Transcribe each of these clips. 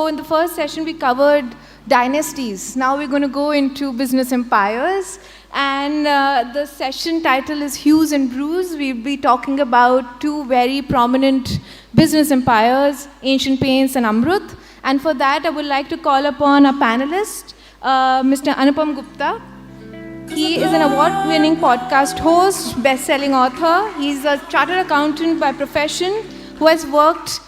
So in the first session, we covered dynasties. Now we're going to go into business empires. And the session title is Hues and Brews. We'll be talking about two very prominent business empires, Ancient Paints and Amrut. And for that, I would like to call upon our panelist, Mr. Anupam Gupta. He is an award-winning podcast host, best-selling author. He's a chartered accountant by profession who has worked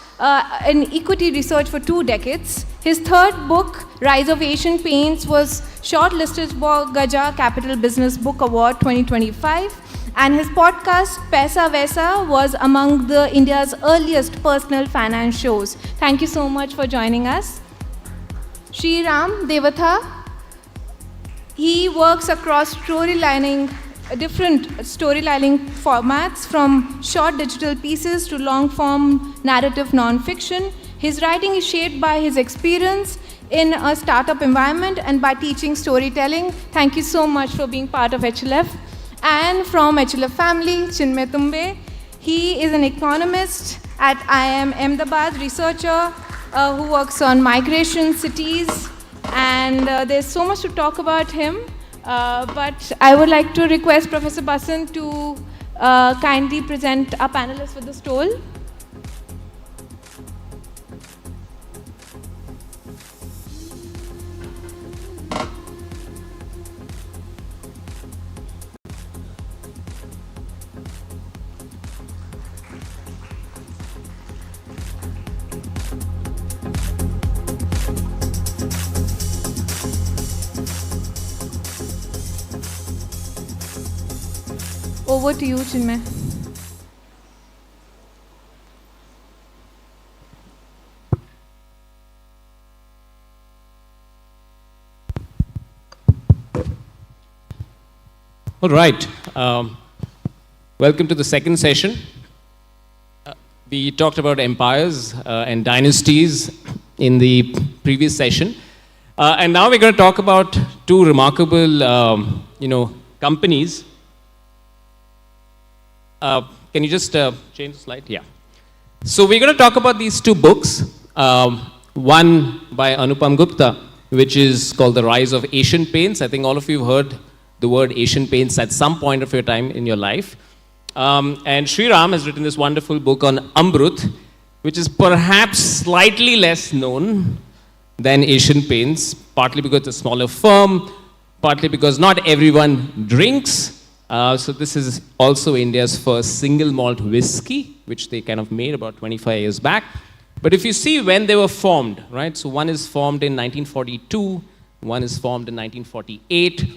in equity research for 2 decades. His third book, Rise of Asian Paints, was shortlisted for Gaja Capital Business Book Award 2025. And his podcast, Paisa Vaisa, was among the India's earliest personal finance shows. Thank you so much for joining us. Sriram, Devatha. He works across different storylining formats, from short digital pieces to long-form narrative non-fiction. His writing is shaped by his experience in a startup environment and by teaching storytelling. Thank you so much for being part of HLF. And from HLF family, Chinmay Tumbe. He is an economist at IIM Ahmedabad, researcher who works on migration, cities, and there's so much to talk about him. But I would like to request Professor Basan to kindly present our panelists for the stall. Over to you, Chinmay. All right. Welcome to the second session. We talked about empires and dynasties in the previous session. And now we're going to talk about two remarkable, companies. Can you just change the slide? Yeah. So we're going to talk about these two books. One by Anupam Gupta, which is called The Rise of Asian Paints. I think all of you have heard the word Asian Paints at some point of your time in your life. And Sriram has written this wonderful book on Amrut, which is perhaps slightly less known than Asian Paints, partly because it's a smaller firm, partly because not everyone drinks. So this is also India's first single malt whiskey, which they kind of made about 25 years back. But if you see when they were formed, right? So one is formed in 1942, one is formed in 1948.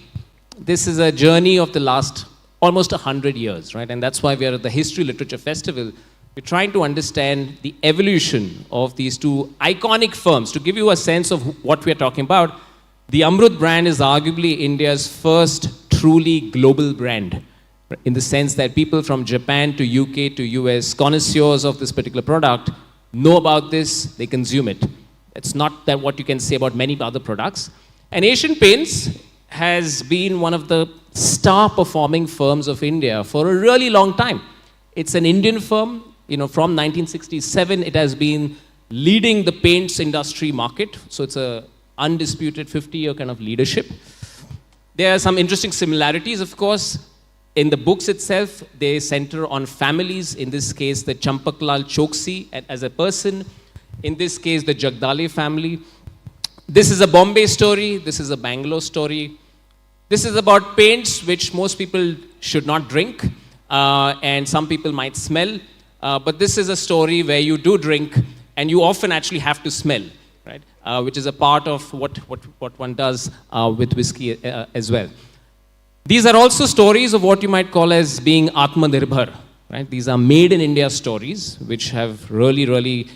This is a journey of the last almost 100 years, right? And that's why we are at the History Literature Festival. We're trying to understand the evolution of these two iconic firms. To give you a sense of what we're talking about, the Amrut brand is arguably India's first truly global brand, in the sense that people from Japan to UK to US, connoisseurs of this particular product, know about this, they consume it. It's not that what you can say about many other products. And Asian Paints has been one of the star performing firms of India for a really long time. It's an Indian firm. From 1967, it has been leading the paints industry market. So it's a undisputed 50-year kind of leadership. There are some interesting similarities, of course. In the books itself, they center on families. In this case, the Champaklal Choksi as a person. In this case, the Jagdale family. This is a Bombay story. This is a Bangalore story. This is about paints which most people should not drink, and some people might smell. But this is a story where you do drink, and you often actually have to smell, right? Which is a part of what one does with whiskey as well. These are also stories of what you might call as being Atmanirbhar, right? These are made in India stories, which have really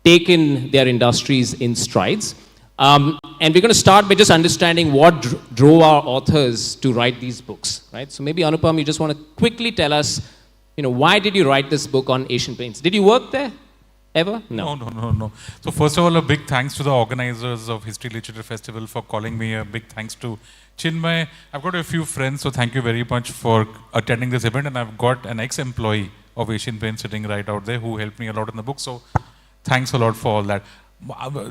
taken their industries in strides. And we're going to start by just understanding what drove our authors to write these books, right? So maybe Anupam, you just want to quickly tell us, why did you write this book on Asian Paints? Did you work there? Ever? No. So first of all, a big thanks to the organizers of History Literature Festival for calling me. A big thanks to Chinmay. I've got a few friends, so thank you very much for attending this event. And I've got an ex-employee of Asian Paints sitting right out there who helped me a lot in the book. So thanks a lot for all that.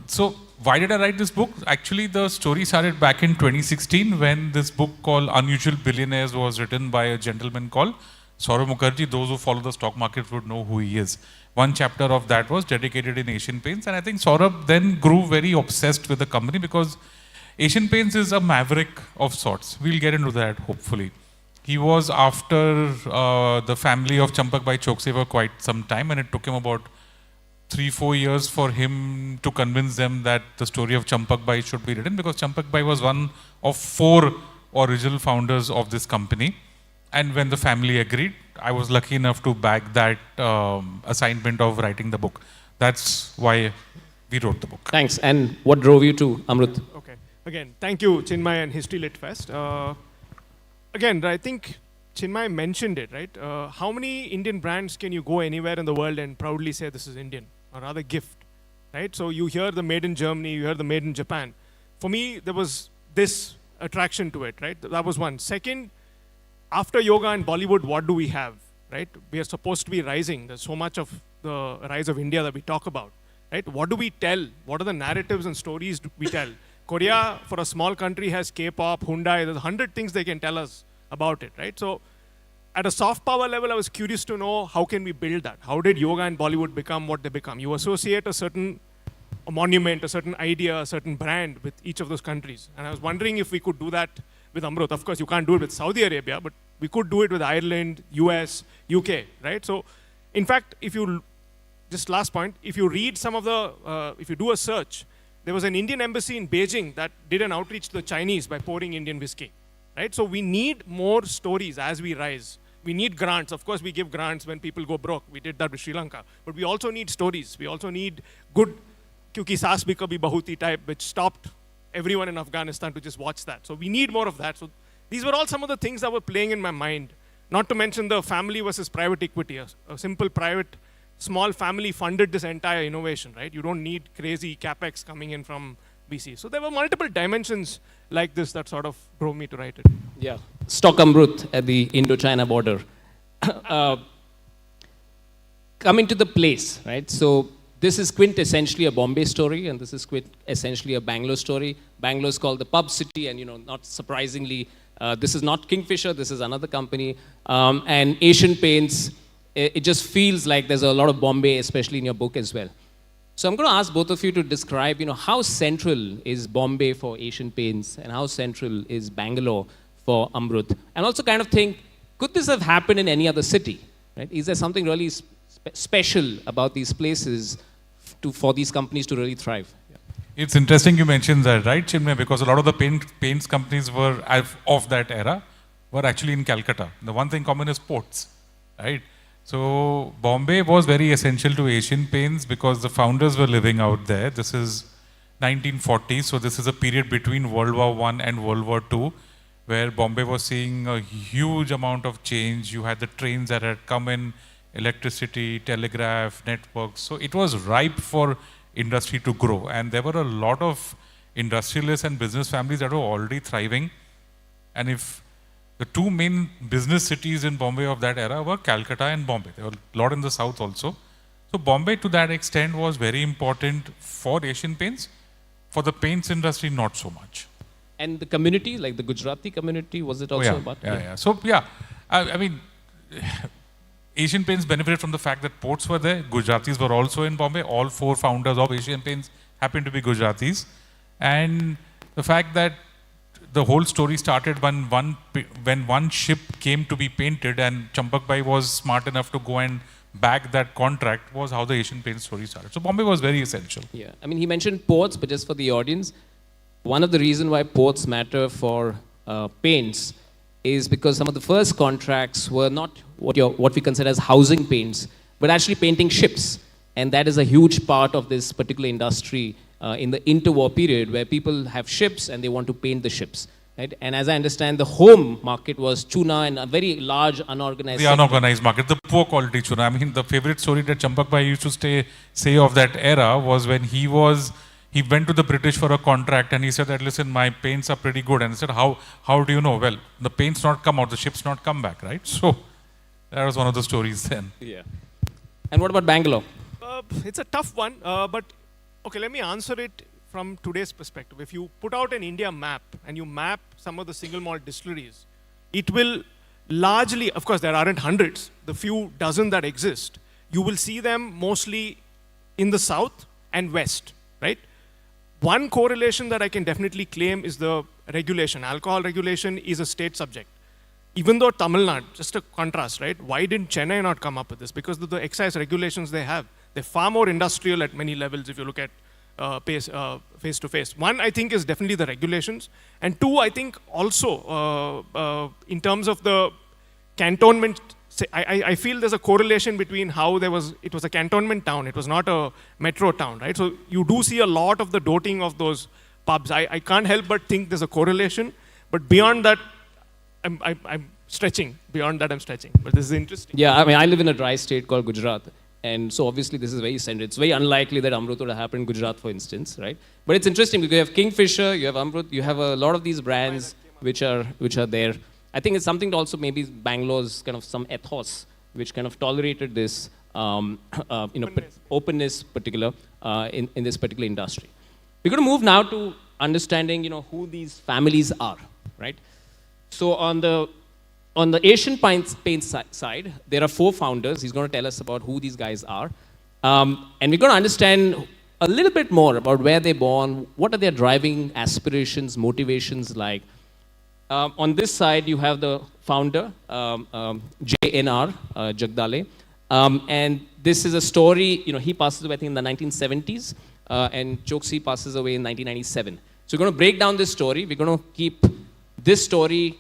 So why did I write this book? Actually, the story started back in 2016 when this book called Unusual Billionaires was written by a gentleman called Saurav Mukherjee. Those who follow the stock market would know who he is. One chapter of that was dedicated in Asian Paints, and I think Saurav then grew very obsessed with the company because Asian Paints is a maverick of sorts. We'll get into that hopefully. He was after the family of Champak Bhai Chokse for quite some time, and it took him about 3-4 years for him to convince them that the story of Champak Bhai should be written, because Champak Bhai was one of 4 original founders of this company. And when the family agreed, I was lucky enough to bag that assignment of writing the book. That's why we wrote the book. Thanks. And what drove you to Amrut? Okay. Again, thank you, Chinmay and History Lit Fest. Again, I think Chinmay mentioned it, right? How many Indian brands can you go anywhere in the world and proudly say this is Indian, or rather gift, right? So you hear the made in Germany, you hear the made in Japan. For me, there was this attraction to it, right? That was one. Second, after yoga and Bollywood, what do we have, right? We are supposed to be rising. There's so much of the rise of India that we talk about, right? What do we tell? What are the narratives and stories we tell? Korea, for a small country, has K-pop, Hyundai. There's 100 things they can tell us about it, right? So at a soft power level, I was curious to know how can we build that? How did yoga and Bollywood become what they become? You associate a monument, a certain idea, a certain brand with each of those countries. And I was wondering if we could do that with Amrut. Of course, you can't do it with Saudi Arabia, but we could do it with Ireland, US, UK, right? So in fact, just last point, if you read some of the, if you do a search, there was an Indian embassy in Beijing that did an outreach to the Chinese by pouring Indian whiskey, right? So we need more stories as we rise. We need grants. Of course, we give grants when people go broke. We did that with Sri Lanka. But we also need stories. We also need good Kyuki Saas Bhi Kabhi Bahuti type, which stopped everyone in Afghanistan to just watch that. So we need more of that. So these were all some of the things that were playing in my mind. Not to mention the family versus private equity. A simple private, small family funded this entire innovation, right? You don't need crazy capex coming in from VC. So there were multiple dimensions like this that sort of drove me to write it. Yeah. Stock Amrut at the Indo-China border. Coming to the place, right? So this is quintessentially a Bombay story, and this is essentially a Bangalore story. Bangalore is called the pub city, and not surprisingly, this is not Kingfisher, this is another company. And Asian Paints, it just feels like there's a lot of Bombay, especially in your book as well. So I'm going to ask both of you to describe, how central is Bombay for Asian Paints, and how central is Bangalore for Amrut? And also kind of think, could this have happened in any other city? Right? Is there something really special about these places for these companies to really thrive? Yeah. It's interesting you mentioned that, right, Chinmay? Because a lot of the paints companies were of that era were actually in Calcutta. The one thing common is ports, right? So Bombay was very essential to Asian Paints because the founders were living out there. This is 1940, so this is a period between World War I and World War II, where Bombay was seeing a huge amount of change. You had the trains that had come in, electricity, telegraph, networks. So it was ripe for industry to grow. And there were a lot of industrialists and business families that were already thriving. And if the two main business cities in Bombay of that era were Calcutta and Bombay. There were a lot in the south also. So Bombay to that extent was very important for Asian Paints. For the paints industry, not so much. And the community, like the Gujarati community, was it also about? Yeah. So yeah, I mean, Asian Paints benefited from the fact that ports were there. Gujaratis were also in Bombay. All 4 founders of Asian Paints happened to be Gujaratis. And the fact that the whole story started when one ship came to be painted and Champak Bhai was smart enough to go and bag that contract was how the Asian Paints story started. So Bombay was very essential. Yeah, I mean, he mentioned ports, but just for the audience, one of the reasons why ports matter for paints is because some of the first contracts were not what we consider as housing paints, but actually painting ships. And that is a huge part of this particular industry in the interwar period, where people have ships and they want to paint the ships. Right? And as I understand, the home market was tuna and a very large unorganized The unorganized market, the poor quality tuna. I mean, the favorite story that Champak Bhai used to say of that era was when he went to the British for a contract and he said that, listen, my paints are pretty good. And he said, how do you know? Well, the paints not come out, the ships not come back, right? So that was one of the stories then. Yeah. And what about Bangalore? It's a tough one, but Okay, let me answer it from today's perspective. If you put out an India map and you map some of the single malt distilleries, it will largely, of course, there aren't hundreds, the few dozen that exist, you will see them mostly in the south and west, right? One correlation that I can definitely claim is the regulation. Alcohol regulation is a state subject. Even though Tamil Nadu, just a contrast, right? Why didn't Chennai not come up with this? Because of the excise regulations they have. They're far more industrial at many levels if you look at face to face. One, I think, is definitely the regulations. And two, I think also in terms of the cantonment, I feel there's a correlation between how it was a cantonment town. It was not a metro town, right? So you do see a lot of the doting of those pubs. I can't help but think there's a correlation. But beyond that, I'm stretching. Beyond that, I'm stretching. But this is interesting. Yeah, I mean, I live in a dry state called Gujarat. And so obviously this is very central. It's very unlikely that Amrut would have happened in Gujarat, for instance, right? But it's interesting because you have Kingfisher, you have Amrut, you have a lot of these brands which are there. I think it's something to also maybe Bangalore's kind of some ethos which kind of tolerated this openness particular in this particular industry. We're going to move now to understanding who these families are, right? So on the Asian Paints side, there are 4 founders. He's going to tell us about who these guys are. And we're going to understand a little bit more about where they're born, what are their driving aspirations, motivations like. On this side, you have the founder, JNR, Jagdale. And this is a story, he passes away, I think, in the 1970s, and Choksi passes away in 1997. So we're going to break down this story. We're going to keep this story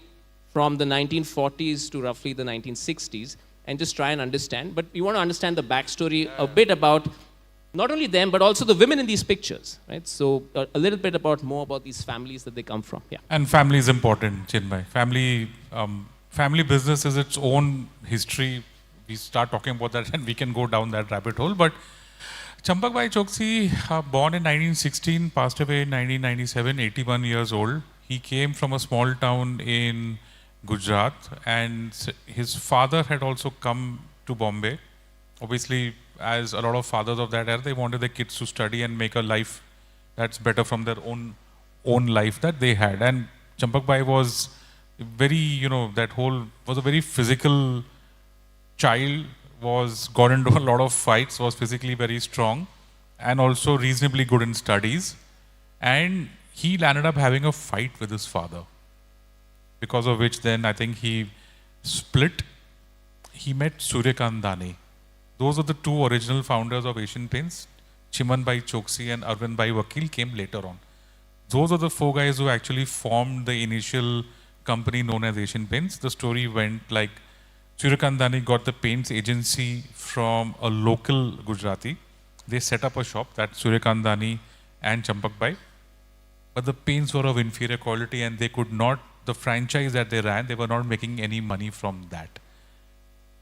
from the 1940s to roughly the 1960s and just try and understand. But we want to understand the backstory a bit about not only them, but also the women in these pictures, right? So a little bit more about these families that they come from. Yeah. And family is important, Chinmay. Family business is its own history. We start talking about that and we can go down that rabbit hole. But Champak Bhai Choksi, born in 1916, passed away in 1997, 81 years old. He came from a small town in Gujarat, and his father had also come to Bombay. Obviously, as a lot of fathers of that era, they wanted their kids to study and make a life that's better from their own life that they had. And Champak Bhai was very, was a very physical child, got into a lot of fights, was physically very strong, and also reasonably good in studies. And he landed up having a fight with his father, because of which then I think he split. He met Suryakant Dane. Those are the 2 original founders of Asian Paints. Chiman Bhai Choksi and Arvind Bhai Vakil came later on. Those are the 4 guys who actually formed the initial company known as Asian Paints. The story went like Suryakant Dane got the paints agency from a local Gujarati. They set up a shop, that's Suryakant Dane and Champak Bhai. But the paints were of inferior quality and they could not, the franchise that they ran, they were not making any money from that.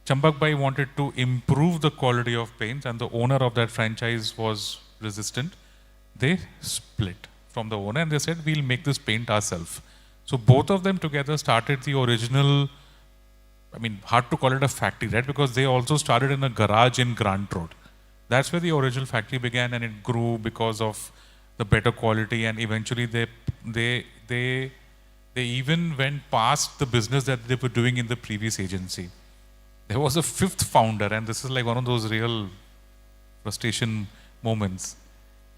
Champak Bhai wanted to improve the quality of paints and the owner of that franchise was resistant. They split from the owner and they said, we'll make this paint ourselves. So both of them together started the original, hard to call it a factory, right? Because they also started in a garage in Grant Road. That's where the original factory began and it grew because of the better quality, and eventually they even went past the business that they were doing in the previous agency. There was a 5th founder, and this is like one of those real frustration moments.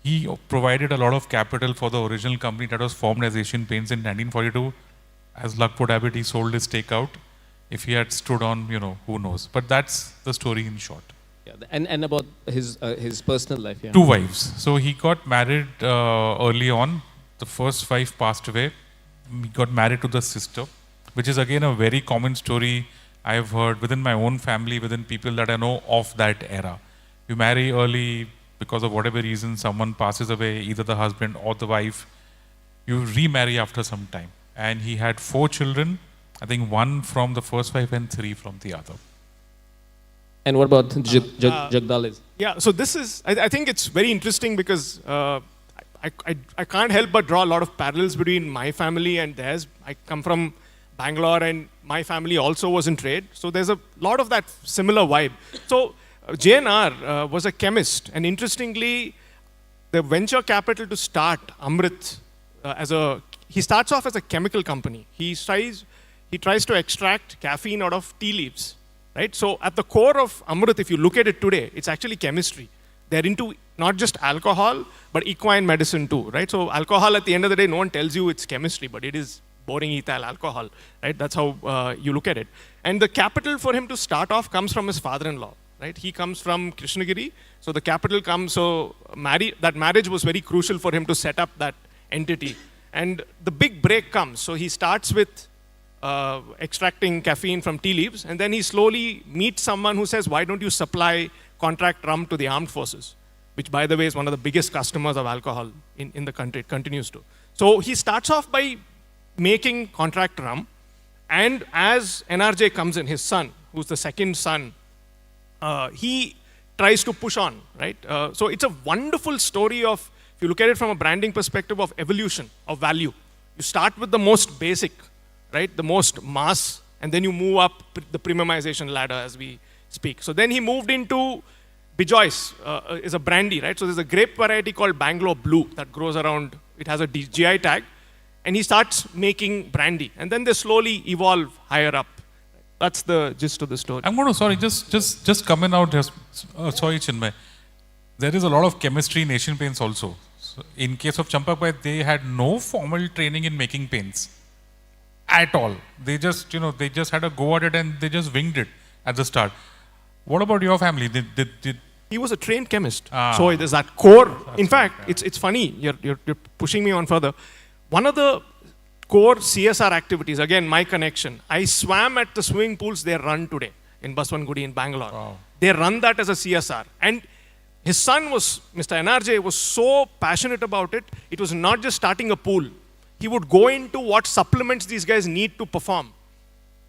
He provided a lot of capital for the original company that was formed as Asian Paints in 1942. As luck would have it, he sold his stake out. If he had stood on, who knows. But that's the story in short. Yeah, and about his personal life. Yeah. 2 wives. So he got married early on. The first wife passed away. He got married to the sister, which is again a very common story I've heard within my own family, within people that I know of that era. You marry early because of whatever reason, someone passes away, either the husband or the wife. You remarry after some time. And he had 4 children. I think 1 from the first wife and 3 from the other. And what about Jagdale? Yeah, so this is, I think it's very interesting because I can't help but draw a lot of parallels between my family and theirs. I come from Bangalore and my family also was in trade. So there's a lot of that similar vibe. So JNR was a chemist, and interestingly, the venture capital to start Amrut he starts off as a chemical company. He tries to extract caffeine out of tea leaves, right? So at the core of Amrut, if you look at it today, it's actually chemistry. They're into not just alcohol, but equine medicine too, right? So alcohol, at the end of the day, no one tells you it's chemistry, but it is boring ethyl alcohol, right? That's how you look at it. And the capital for him to start off comes from his father-in-law, right? He comes from Krishnagiri, so the capital comes, so that marriage was very crucial for him to set up that entity. And the big break comes. So he starts with extracting caffeine from tea leaves, and then he slowly meets someone who says, why don't you supply contract rum to the armed forces? Which, by the way, is one of the biggest customers of alcohol in the country. It continues to. So he starts off by making contract rum, and as NRJ comes in, his son, who's the second son, he tries to push on, right? So it's a wonderful story of, if you look at it from a branding perspective, of evolution, of value. You start with the most basic, right? The most mass, and then you move up the premiumization ladder as we speak. So then he moved into Bijoy's, is a brandy, right? So there's a grape variety called Bangalore Blue that grows around, it has a GI tag, and he starts making brandy. And then they slowly evolve higher up. That's the gist of the story. I'm going to, just coming out, sorry Chinmay. There is a lot of chemistry in Asian Paints also. So in case of Champak Bhai, they had no formal training in making paints at all. They just, they just had a go at it and they just winged it at the start. What about your family? He was a trained chemist. So there's that core. In fact, it's funny. You're pushing me on further. One of the core CSR activities, again, my connection. I swam at the swimming pools they run today in Baswangudi in Bangalore. Wow. They run that as a CSR. And his son was, Mr. NRJ, was so passionate about it. It was not just starting a pool. He would go into what supplements these guys need to perform.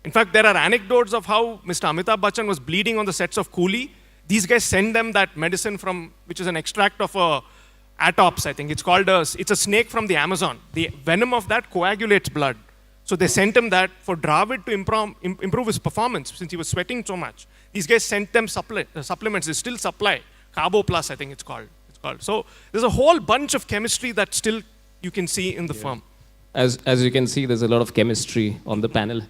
In fact, there are anecdotes of how Mr. Amitabh Bachchan was bleeding on the sets of Coolie. These guys send them that medicine which is an extract of a atops, I think. It's a snake from the Amazon. The venom of that coagulates blood. So they sent him that for Dravid to improve his performance since he was sweating so much. These guys sent them supplements. They still supply. Carbo Plus, I think it's called. So there's a whole bunch of chemistry that still you can see in the firm. As you can see, there's a lot of chemistry on the panel.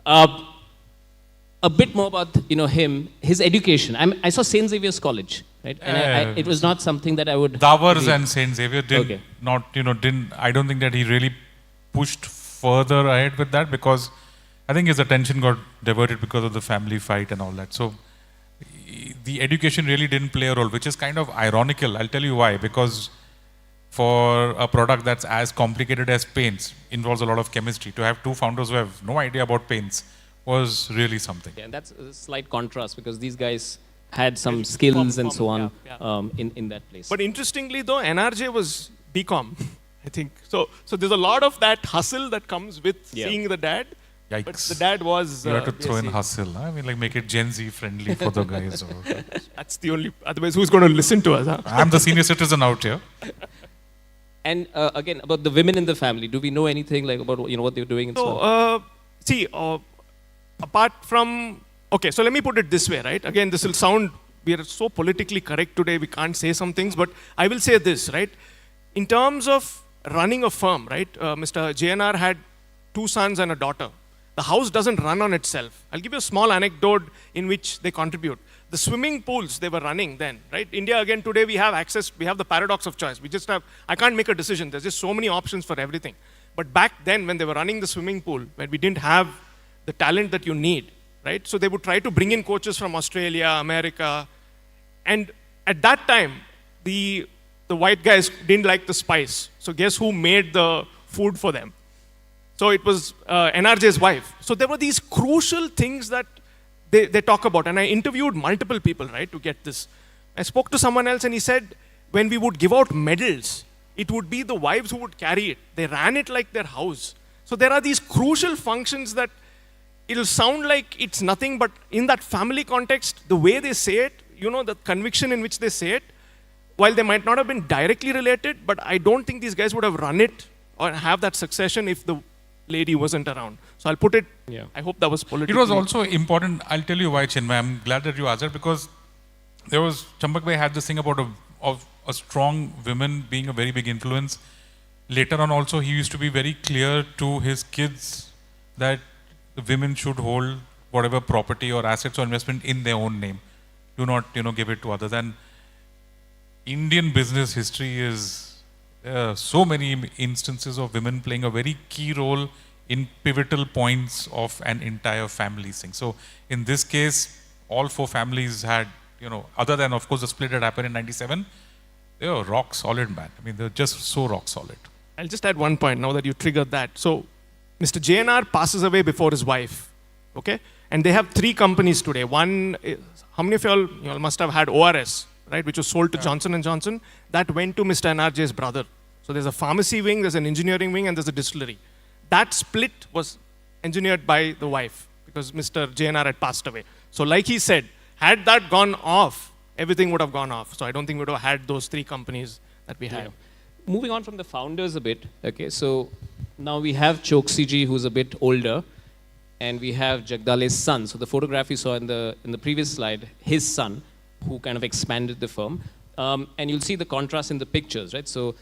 A bit more about him, his education. I saw St. Xavier's College, right? And it was not something that I would. Dawars and St. Xavier didn't. I don't think that he really pushed further ahead with that because I think his attention got diverted because of the family fight and all that. So the education really didn't play a role, which is kind of ironical. I'll tell you why. Because for a product that's as complicated as paints, involves a lot of chemistry. To have two founders who have no idea about paints was really something. Yeah, and that's a slight contrast because these guys had some skills and so on in that place. But interestingly though, NRJ was BCom, I think. So there's a lot of that hustle that comes with seeing the dad. Yikes. But the dad was... you have to throw in hustle. Huh? I mean, like make it Gen Z friendly for the guys. That's the only... Otherwise, who's going to listen to us? Huh? I'm the senior citizen out here. And again, about the women in the family, do we know anything like about what they're doing and so on? Apart from... Okay, so let me put it this way, right? Again, this will sound... We are so politically correct today, we can't say some things, but I will say this, right? In terms of running a firm, right? Mr. JNR had 2 sons and a daughter. The house doesn't run on itself. I'll give you a small anecdote in which they contribute. The swimming pools they were running then, right? India, again, today we have access, we have the paradox of choice. We just have, I can't make a decision. There's just so many options for everything. But back then, when they were running the swimming pool, when we didn't have the talent that you need, right? So they would try to bring in coaches from Australia, America. And at that time, the white guys didn't like the spice. So guess who made the food for them? So it was NRJ's wife. So there were these crucial things that they talk about. And I interviewed multiple people, right, to get this. I spoke to someone else and he said, when we would give out medals, it would be the wives who would carry it. They ran it like their house. So there are these crucial functions that it'll sound like it's nothing, but in that family context, the way they say it, the conviction in which they say it, while they might not have been directly related, but I don't think these guys would have run it or have that succession if the lady wasn't around. So I'll put it, I hope that was political. It was also important, I'll tell you why, Chinmay. I'm glad that you asked that because Champak Bhai had this thing about of a strong women being a very big influence. Later on also, he used to be very clear to his kids that the women should hold whatever property or assets or investment in their own name. Do not, give it to others. And Indian business history is so many instances of women playing a very key role in pivotal points of an entire family's thing. So in this case, all four families had, other than of course the split that happened in 97, they were rock solid, man. I mean, they're just so rock solid. I'll just add one point now that you triggered that. So Mr. JNR passes away before his wife, okay? And they have 3 companies today. One, how many of y'all must have had ORS, right, which was sold to Johnson & Johnson. That went to Mr. NRJ's brother. So there's a pharmacy wing, there's an engineering wing, and there's a distillery. That split was engineered by the wife because Mr. JNR had passed away. So like he said, had that gone off, everything would have gone off. So I don't think we would have had those 3 companies that we had. Moving on from the founders a bit, okay, so now we have Choksiji, who's a bit older, and we have Jagdale's son. So the photograph you saw in the previous slide, his son, who kind of expanded the firm. And you'll see the contrast in the pictures, right? So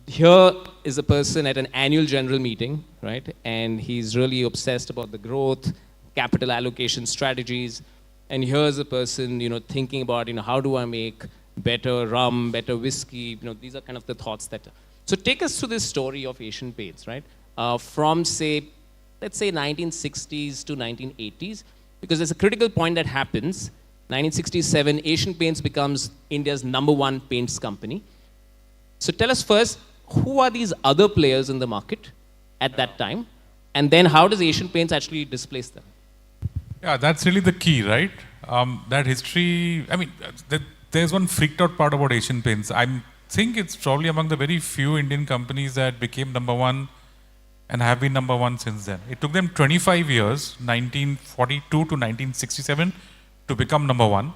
here is a person at an annual general meeting, right? And he's really obsessed about the growth, capital allocation strategies. And here's a person, thinking about, how do I make better rum, better whiskey? These are kind of the thoughts that. So take us through this story of Asian Paints, right? From let's say 1960s to 1980s, because there's a critical point that happens. 1967, Asian Paints becomes India's #1 paints company. So tell us first, who are these other players in the market at that time? And then how does Asian Paints actually displace them? Yeah, that's really the key, right? That history, there's one freaked out part about Asian Paints. I think it's probably among the very few Indian companies that became #1 and have been #1 since then. It took them 25 years, 1942 to 1967, to become #1.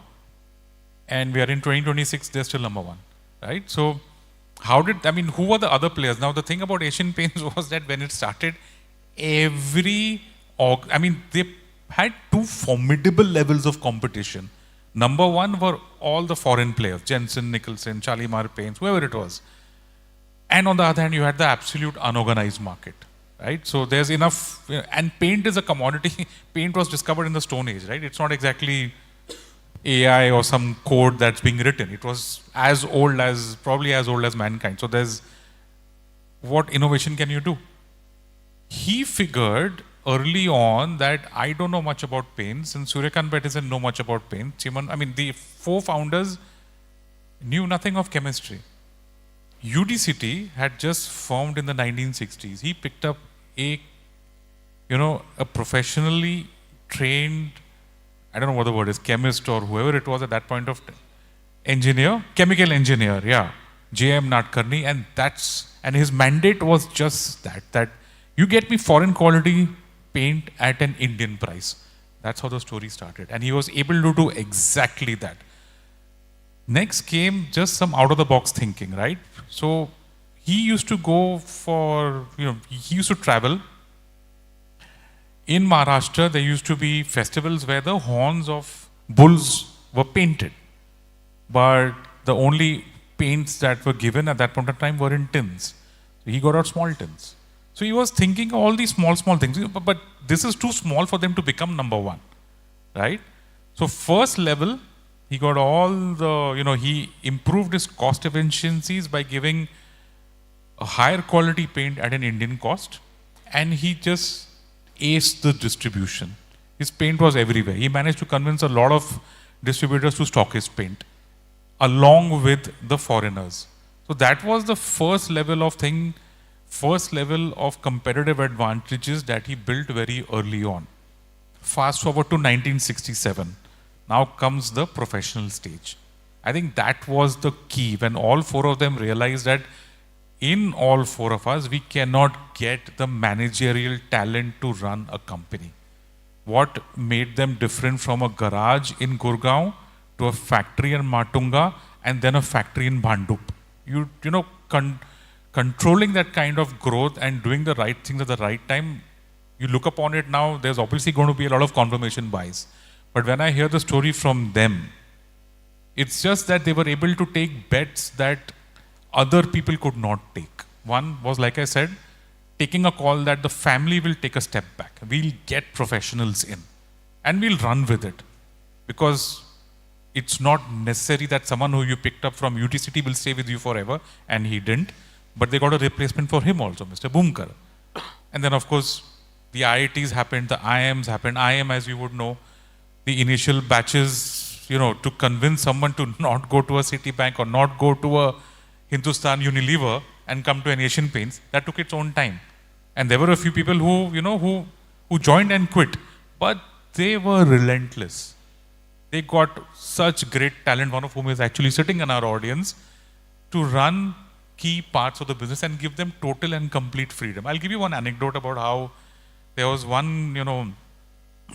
And we are in 2026, they're still #1, right? So who were the other players? Now, the thing about Asian Paints was that when it started, they had 2 formidable levels of competition. #1 were all the foreign players, Jensen, Nicholson, Shalimar Paints, whoever it was. And on the other hand, you had the absolute unorganized market, right? So there's enough, and paint is a commodity. Paint was discovered in the Stone Age, right? It's not exactly AI or some code that's being written. It was probably as old as mankind. So what innovation can you do? He figured early on that I don't know much about paints, and Suryakant Bhatt doesn't know much about paints. The 4 founders knew nothing of chemistry. UDCT had just formed in the 1960s. He picked up a professionally trained, I don't know what the word is, chemist or whoever it was at that point of time, chemical engineer, J.M. Nadkarni, and his mandate was just that you get me foreign quality paint at an Indian price. That's how the story started. And he was able to do exactly that. Next came just some out-of-the-box thinking, right? So he used to he used to travel. In Maharashtra, there used to be festivals where the horns of bulls were painted. But the only paints that were given at that point of time were in tins. So he got out small tins. So he was thinking all these small things. But this is too small for them to become #1, right? So first level, he got all the, he improved his cost efficiencies by giving a higher quality paint at an Indian cost. And he just aced the distribution. His paint was everywhere. He managed to convince a lot of distributors to stock his paint along with the foreigners. So that was the first level of competitive advantages that he built very early on. Fast forward to 1967. Now comes the professional stage. I think that was the key when all 4 of them realized that in all 4 of us, we cannot get the managerial talent to run a company. What made them different from a garage in Gurgaon to a factory in Matunga and then a factory in Bhandup? Controlling that kind of growth and doing the right things at the right time, you look upon it now, there's obviously going to be a lot of confirmation bias. But when I hear the story from them, It's just that they were able to take bets that other people could not take. One was, like I said, taking a call that the family will take a step back. We'll get professionals in and we'll run with it. Because it's not necessary that someone who you picked up from UTCT will stay with you forever, and he didn't. But they got a replacement for him also, Mr. Boomkar. And then, of course, the IITs happened, the IIMs happened. IIM, as you would know, the initial batches, to convince someone to not go to a Citibank or not go to a Hindustan Unilever and come to an Asian Paints, that took its own time. And there were a few people who joined and quit. But they were relentless. They got such great talent, one of whom is actually sitting in our audience, to run key parts of the business and give them total and complete freedom. I'll give you one anecdote about how there was one,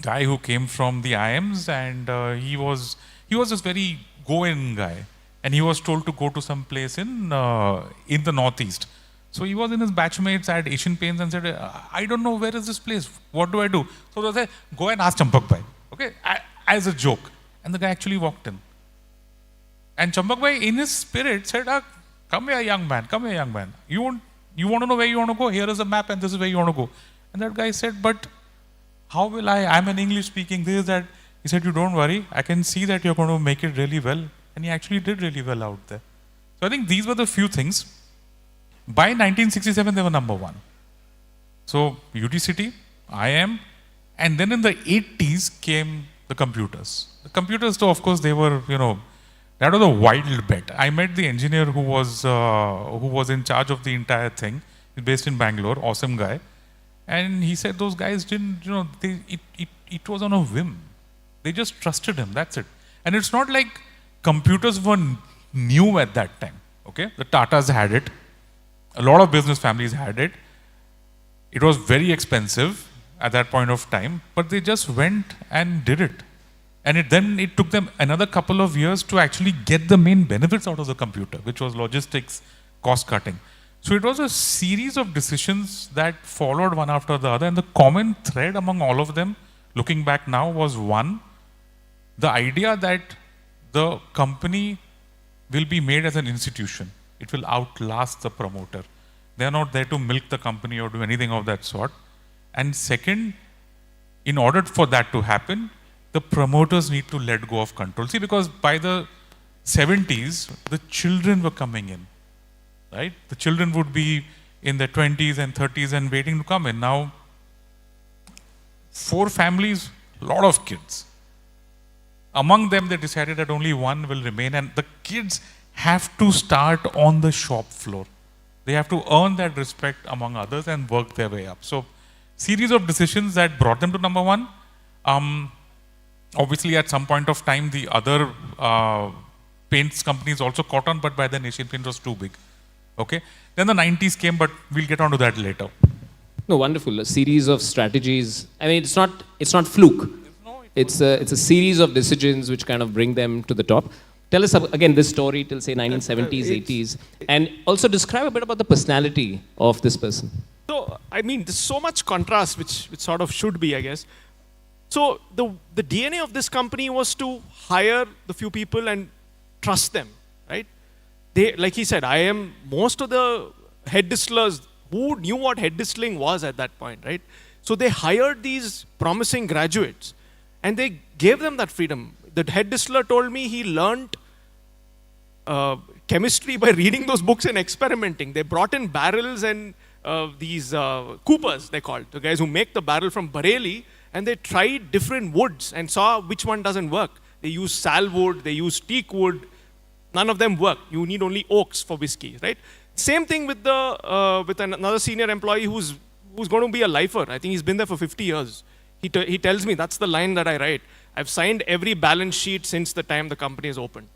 guy who came from the IIMs, and he was this very go-in guy, and he was told to go to some place in the northeast. So he was in his batchmates at Asian Paints and said, I don't know, where is this place? What do I do? So they said, go and ask Champak Bhai, okay, as a joke. And the guy actually walked in. And Champak Bhai, in his spirit, said, come here, young man, come here, young man. You want to know where you want to go? Here is a map and this is where you want to go. And that guy said, but how will I'm an English speaking, this, that. He said, you don't worry, I can see that you're going to make it really well. And he actually did really well out there. So I think these were the few things. By 1967, they were number one. So UTCT, IIM, and then in the 80s came the computers. The computers, though, of course, they were, that was a wild bet. I met the engineer who was in charge of the entire thing. He's based in Bangalore, awesome guy. And he said those guys didn't, it was on a whim. They just trusted him, that's it. And it's not like computers were new at that time, okay? The Tatas had it. A lot of business families had it. It was very expensive at that point of time, but they just went and did it. And then it took them another couple of years to actually get the main benefits out of the computer, which was logistics, cost cutting. So it was a series of decisions that followed one after the other. And the common thread among all of them, looking back now, was one, the idea that the company will be made as an institution. It will outlast the promoter. They are not there to milk the company or do anything of that sort. And second, in order for that to happen, the promoters need to let go of control. See, because by the 70s, the children were coming in, right? The children would be in their 20s and 30s and waiting to come in. Now, 4 families, a lot of kids. Among them, they decided that only one will remain, and the kids have to start on the shop floor. They have to earn that respect among others and work their way up. So, series of decisions that brought them to number one. Obviously, at some point of time, the other paints companies also caught on, but by then Asian Paints was too big. Okay. Then the 90s came, but we'll get onto that later. No, wonderful. A series of strategies. I mean, it's not fluke. It's a series of decisions which kind of bring them to the top. Tell us again this story till say 1970s, 80s, and also describe a bit about the personality of this person. So, I mean, there's so much contrast, which sort of should be, I guess. So, the DNA of this company was to hire the few people and trust them, right? They, like he said, most of the head distillers who knew what head distilling was at that point, right? So, they hired these promising graduates and they gave them that freedom. The head distiller told me he learned chemistry by reading those books and experimenting. They brought in barrels and these coopers, they called, the guys who make the barrel from Bareilly, and they tried different woods and saw which one doesn't work. They use salwood, they use teak wood. None of them work. You need only oaks for whiskey, right? Same thing with with another senior employee who's going to be a lifer. I think he's been there for 50 years. He tells me, that's the line that I write. I've signed every balance sheet since the time the company is opened.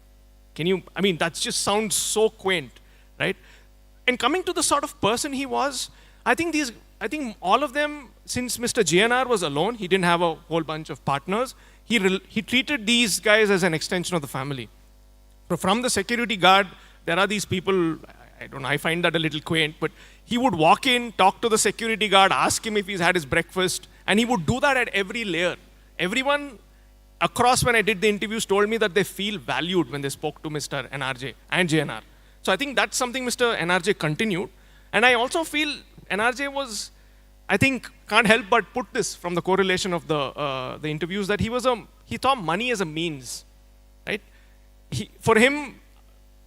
I mean, that just sounds so quaint, right? And coming to the sort of person he was, I think all of them, since Mr. GNR was alone, he didn't have a whole bunch of partners, he treated these guys as an extension of the family. So from the security guard, there are these people, I don't know, I find that a little quaint, but he would walk in, talk to the security guard, ask him if he's had his breakfast, and he would do that at every layer. Everyone across when I did the interviews told me that they feel valued when they spoke to Mr. NRJ and JNR. So I think that's something Mr. NRJ continued. And I also feel NRJ was, I think, can't help but put this from the correlation of the interviews that he thought money as a means, right? For him,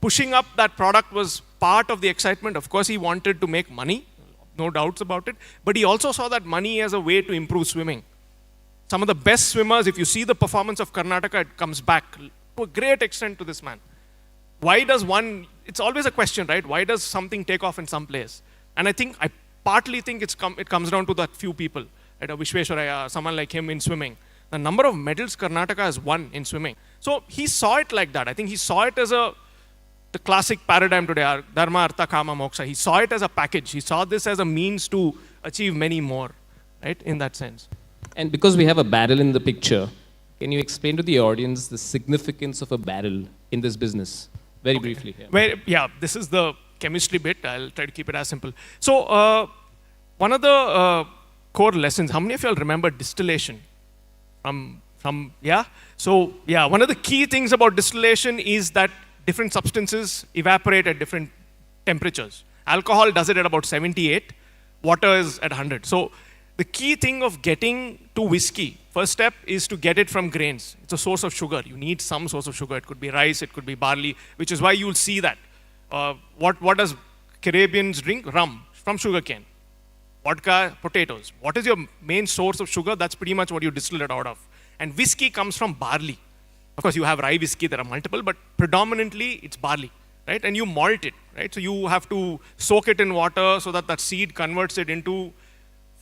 pushing up that product was part of the excitement. Of course, he wanted to make money, no doubts about it. But he also saw that money as a way to improve swimming. Some of the best swimmers, if you see the performance of Karnataka, it comes back to a great extent to this man. Why does it's always a question, right? Why does something take off in some place? And I partly think it comes down to that few people, right? Vishweshwaraya, someone like him in swimming. The number of medals Karnataka has won in swimming. So he saw it like that. I think he saw it as the classic paradigm today, Dharma, Artha, Kama, Moksha. He saw it as a package. He saw this as a means to achieve many more, right? In that sense. And because we have a barrel in the picture, can you explain to the audience the significance of a barrel in this business? Very briefly here. This is the chemistry bit. I'll try to keep it as simple. So one of the core lessons, how many of you all remember distillation? So one of the key things about distillation is that different substances evaporate at different temperatures. Alcohol does it at about 78, water is at 100. So the key thing of getting to whiskey, first step is to get it from grains. It's a source of sugar. You need some source of sugar. It could be rice, it could be barley, which is why you'll see that. What does Caribbeans drink? Rum from sugarcane. Vodka, potatoes. What is your main source of sugar? That's pretty much what you distill it out of. And whiskey comes from barley. Of course, you have rye whiskey, there are multiple, but predominantly it's barley, right? And you malt it, right? So you have to soak it in water so that seed converts it into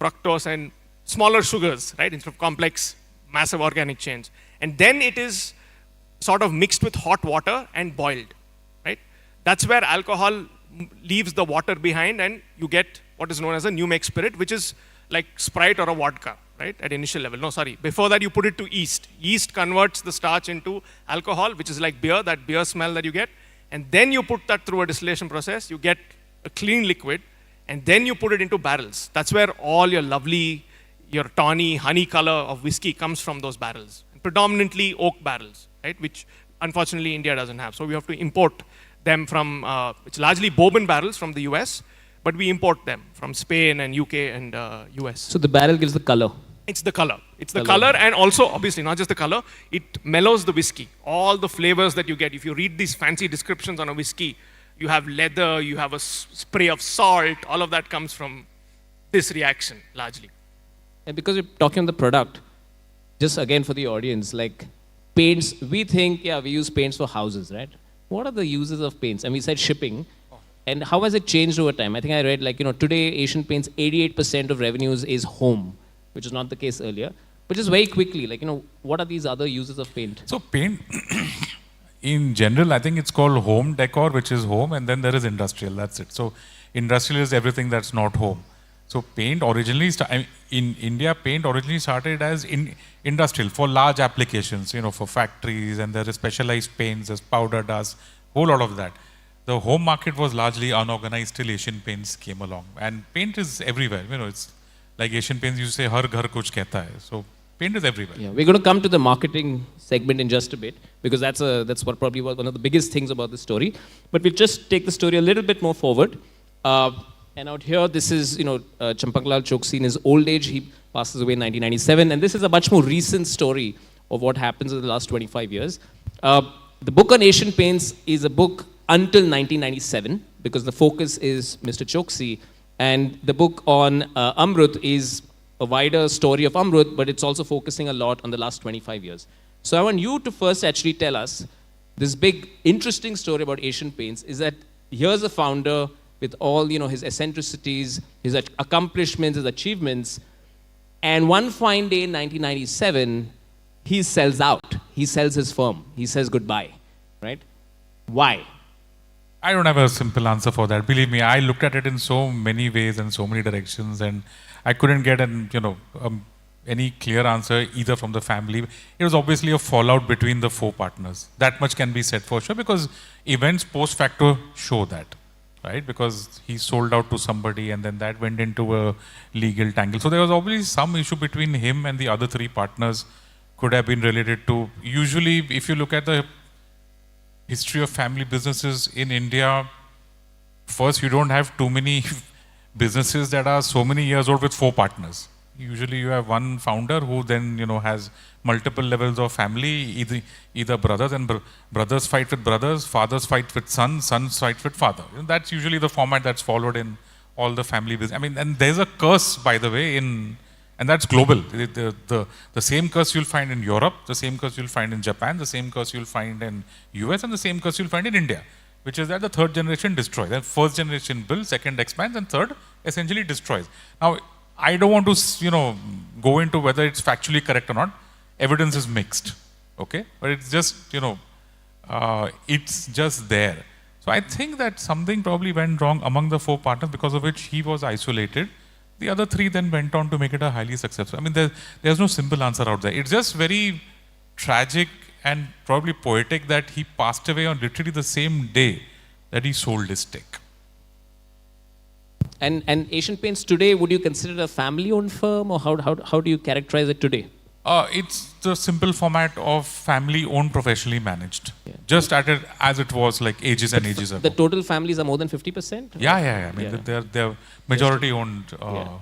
fructose and smaller sugars, right? Instead of complex, massive organic chains. And then it is sort of mixed with hot water and boiled, right? That's where alcohol leaves the water behind and you get what is known as a new make spirit, which is like Sprite or a vodka, right? At initial level. No, sorry. Before that, you put it to yeast. Yeast converts the starch into alcohol, which is like beer, that beer smell that you get. And then you put that through a distillation process. You get a clean liquid. And then you put it into barrels. That's where all your lovely, your tawny, honey color of whiskey comes from those barrels. Predominantly oak barrels, right? Which unfortunately India doesn't have. So we have to import them from, it's largely bourbon barrels from the US, but we import them from Spain and UK and US. So the barrel gives the color. It's the color. It's the color and also, obviously, not just the color, it mellows the whiskey. All the flavors that you get. If you read these fancy descriptions on a whiskey, you have leather, you have a spray of salt, all of that comes from this reaction, largely. And because you're talking on the product, just again for the audience, like paints, we think, we use paints for houses, right? What are the uses of paints? And we said shipping. And how has it changed over time? I think I read, today Asian Paints, 88% of revenues is home, which is not the case earlier. But just very quickly, what are these other uses of paint? So paint, in general, I think it's called home decor, which is home, and then there is industrial, that's it. So industrial is everything that's not home. So paint originally, in India, paint originally started as industrial for large applications, for factories, and there is specialized paints, there's powder dust, whole lot of that. The home market was largely unorganized till Asian Paints came along. And paint is everywhere, it's like Asian Paints used to say, har ghar kuch kehta hai. So paint is everywhere. Yeah, we're going to come to the marketing segment in just a bit, because that's what probably was one of the biggest things about the story. But we'll just take the story a little bit more forward. And out here, this is, Champanklal Choksi in his old age. He passes away in 1997. And this is a much more recent story of what happens in the last 25 years. The book on Asian Paints is a book until 1997, because the focus is Mr. Choksi. And the book on Amrut is a wider story of Amrut, but it's also focusing a lot on the last 25 years. So I want you to first actually tell us this big, interesting story about Asian Paints is that here's a founder with all, his eccentricities, his accomplishments, his achievements. And one fine day in 1997, he sells out. He sells his firm. He says goodbye, right? Why? I don't have a simple answer for that. Believe me, I looked at it in so many ways and so many directions, and I couldn't get any clear answer either from the family. It was obviously a fallout between the four partners. That much can be said for sure, because events post facto show that, right? Because he sold out to somebody and then that went into a legal tangle. So there was obviously some issue between him and the other three partners could have been related to. Usually, if you look at the history of family businesses in India, first, you don't have too many businesses that are so many years old with 4 partners. Usually, you have one founder who then, has multiple levels of family, either brothers and brothers fight with brothers, fathers fight with sons, sons fight with father. That's usually the format that's followed in all the family business. I mean, and there's a curse, by the way, and that's global. The same curse you'll find in Europe, the same curse you'll find in Japan, the same curse you'll find in US, and the same curse you'll find in India, which is that the third generation destroys. Then first generation builds, second expands, and third essentially destroys. Now, I don't want to, go into whether it's factually correct or not. Evidence is mixed, okay? But it's just, it's just there. So I think that something probably went wrong among the 4 partners, because of which he was isolated. The other 3 then went on to make it a highly successful. I mean, there's no simple answer out there. It's just very tragic and probably poetic that he passed away on literally the same day that he sold his stake. And Asian Paints today, would you consider it a family-owned firm, or how do you characterize it today? It's the simple format of family-owned, professionally managed. Yeah. Just as it was like ages and ages ago. The total families are more than 50%? Yeah. I mean, they're majority-owned.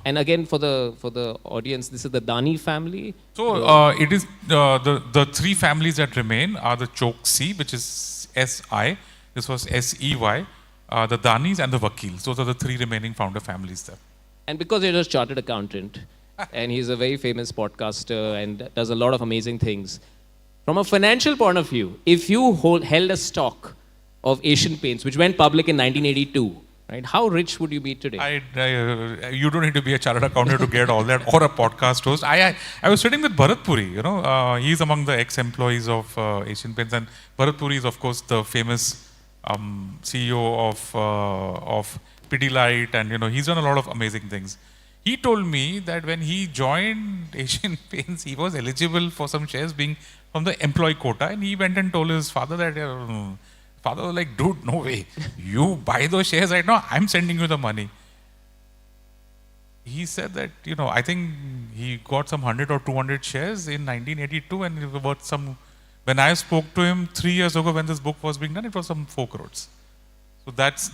And again, for the audience, this is the Dani family. So it is the 3 families that remain are the Choksi, which is S-I. This was S-E-Y. The Danis and the Vakils. Those are the 3 remaining founder families there. And because you're a chartered accountant, and he's a very famous podcaster and does a lot of amazing things. From a financial point of view, if you held a stock of Asian Paints, which went public in 1982, right, how rich would you be today? You don't need to be a chartered accountant to get all that, or a podcast host. I was sitting with Bharat Puri, he's among the ex-employees of Asian Paints, and Bharat Puri is, of course, the famous CEO of Pidilite, and he's done a lot of amazing things. He told me that when he joined Asian Paints, he was eligible for some shares being from the employee quota, and he went and told his father that, father was like, dude, no way. You buy those shares right now, I'm sending you the money. He said that, I think he got some 100 or 200 shares in 1982, and it was worth some, when I spoke to him 3 years ago when this book was being done, it was some 4 crores. So that's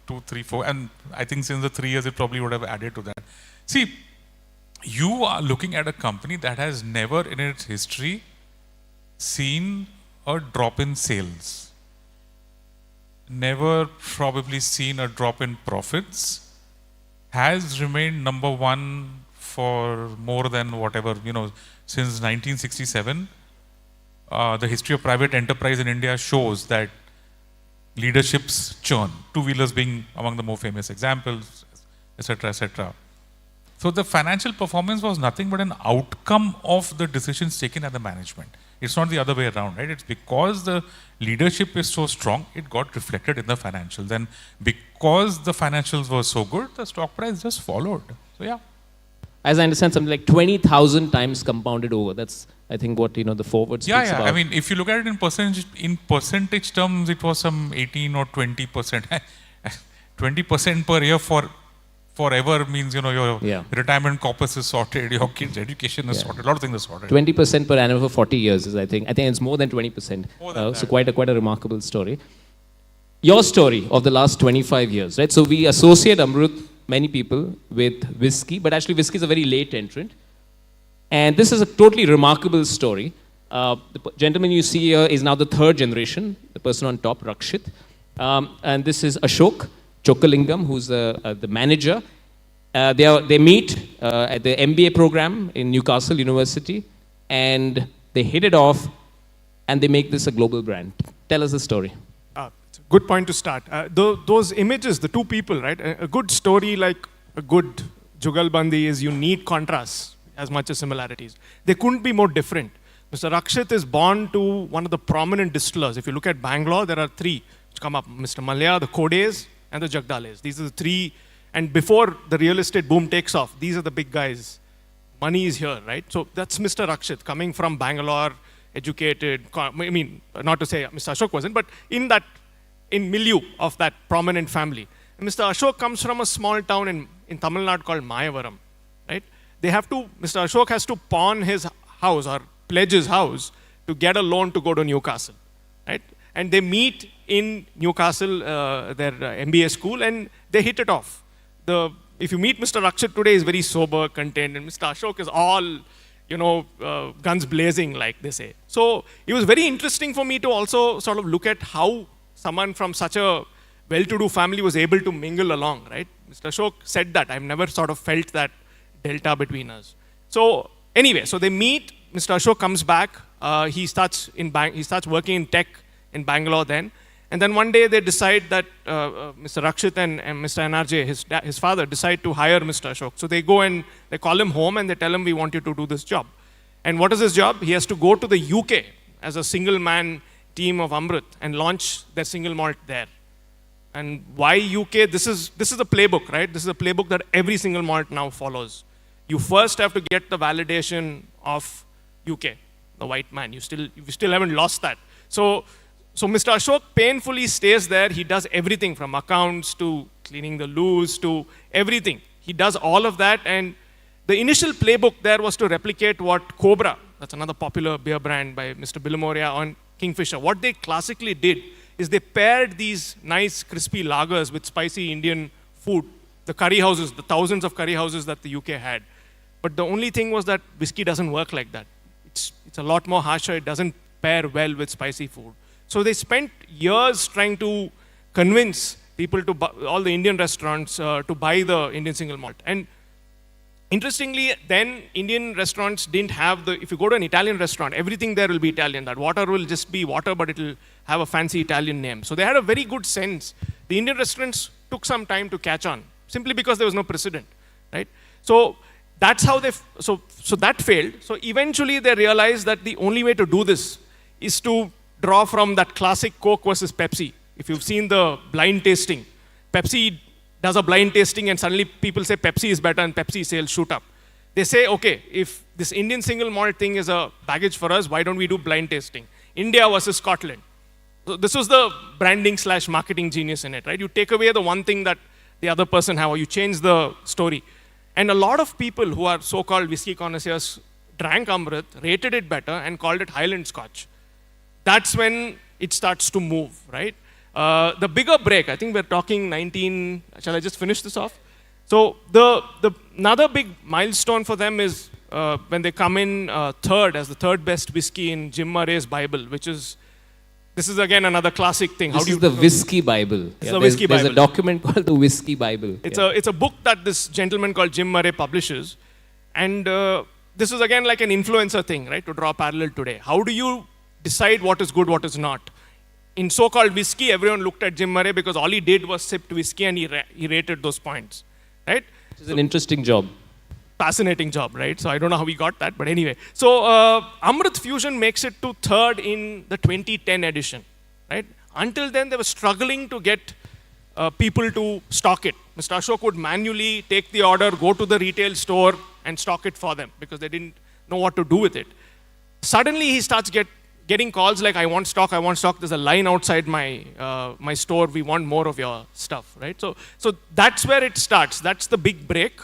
2, 3, 4, and I think since the 3 years, it probably would have added to that. See, you are looking at a company that has never in its history seen a drop in sales, never probably seen a drop in profits, has remained number 1 for more than whatever, since 1967. The history of private enterprise in India shows that leaderships churn, 2-wheelers being among the more famous examples, etc., etc. So the financial performance was nothing but an outcome of the decisions taken at the management. It's not the other way around, right? It's because the leadership is so strong, it got reflected in the financials. And because the financials were so good, the stock price just followed. So yeah. As I understand, something like 20,000 times compounded over. That's, I think, what the forward speaks about. I mean, if you look at it in percentage terms, it was some 18 or 20%. 20% per year forever means, your retirement corpus is sorted, your kids' education is sorted, a lot of things are sorted. 20% per annum for 40 years is, I think it's more than 20%. So quite a remarkable story. Your story of the last 25 years, right? So we associate Amrut, many people, with whiskey, but actually whiskey is a very late entrant. And this is a totally remarkable story. The gentleman you see here is now the 3rd generation, the person on top, Rakshit. And this is Ashok Chokalingam, who's the manager. They meet at the MBA program in Newcastle University, and they hit it off, and they make this a global brand. Tell us the story. It's a good point to start. Those images, the 2 people, right? A good story like a good Jugalbandi is you need contrasts as much as similarities. They couldn't be more different. Mr. Rakshit is born to one of the prominent distillers. If you look at Bangalore, there are 3 which come up. Mr. Malya, the Kodes, and the Jagdales. These are the 3. And before the real estate boom takes off, these are the big guys. Money is here, right? So that's Mr. Rakshit, coming from Bangalore, educated. I mean, not to say Mr. Ashok wasn't, but in milieu of that prominent family. And Mr. Ashok comes from a small town in Tamil Nadu called Mayavaram, right? Mr. Ashok has to pawn his house or pledge his house to get a loan to go to Newcastle, right? And they meet in Newcastle, their MBA school, and they hit it off. If you meet Mr. Rakshit today, he's very sober, contained, and Mr. Ashok is all, guns blazing, like they say. So it was very interesting for me to also sort of look at how someone from such a well-to-do family was able to mingle along, right? Mr. Ashok said that. I've never sort of felt that delta between us. So anyway, so they meet. Mr. Ashok comes back. He starts working in tech in Bangalore then. And then one day they decide that Mr. Rakshit and Mr. NRJ, his father, decide to hire Mr. Ashok. So they go and they call him home and they tell him, we want you to do this job. And what is his job? He has to go to the UK as a single man team of Amrut and launch their single malt there. And why UK? This is a playbook, right? This is a playbook that every single malt now follows. You first have to get the validation of UK, the white man. You still haven't lost that. So Mr. Ashok painfully stays there. He does everything from accounts to cleaning the loos to everything. He does all of that. And the initial playbook there was to replicate what Cobra, that's another popular beer brand by Mr. Billamoria, on Kingfisher. What they classically did is they paired these nice crispy lagers with spicy Indian food. The curry houses, the thousands of curry houses that the UK had. But the only thing was that whiskey doesn't work like that. It's a lot more harsher. It doesn't pair well with spicy food. So they spent years trying to convince people to buy, all the Indian restaurants to buy the Indian single malt. And interestingly, then Indian restaurants didn't have if you go to an Italian restaurant, everything there will be Italian. That water will just be water, but it will have a fancy Italian name. So they had a very good sense. The Indian restaurants took some time to catch on, simply because there was no precedent, right? So that's how so that failed. So eventually they realized that the only way to do this is to draw from that classic Coke versus Pepsi. If you've seen the blind tasting, Pepsi does a blind tasting and suddenly people say Pepsi is better and Pepsi sales shoot up. They say, okay, if this Indian single malt thing is a baggage for us, why don't we do blind tasting? India versus Scotland. So this was the branding / marketing genius in it, right? You take away the one thing that the other person have, or you change the story. And a lot of people who are so-called whiskey connoisseurs drank Amrut, rated it better, and called it Highland Scotch. That's when it starts to move, right? The bigger break, I think we're talking shall I just finish this off? So another big milestone for them is when they come in third as the third best whiskey in Jim Murray's Bible, this is again another classic thing. This is the Whiskey Bible. It's the Whiskey Bible. There's a document called the Whiskey Bible. It's a book that this gentleman called Jim Murray publishes. And this is again like an influencer thing, right? To draw a parallel today. How do you decide what is good, what is not? In so-called whiskey, everyone looked at Jim Murray because all he did was sipped whiskey and he rated those points, right? It's an interesting job. Fascinating job, right? So I don't know how we got that, but anyway. So Amrut Fusion makes it to third in the 2010 edition, right? Until then, they were struggling to get people to stock it. Mr. Ashok would manually take the order, go to the retail store and stock it for them because they didn't know what to do with it. Suddenly, he starts getting calls like, I want stock, there's a line outside my store, we want more of your stuff, right? So that's where it starts. That's the big break.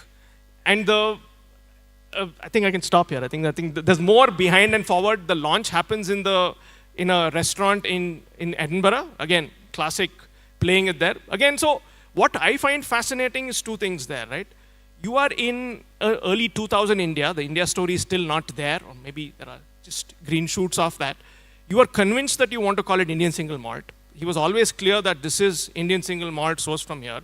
And I think I can stop here. I think there's more behind and forward. The launch happens in a restaurant in Edinburgh. Again, classic, playing it there. Again, so what I find fascinating is two things there, right? You are in early 2000 India. The India story is still not there, or maybe there are just green shoots of that. You are convinced that you want to call it Indian single malt. He was always clear that this is Indian single malt sourced from here.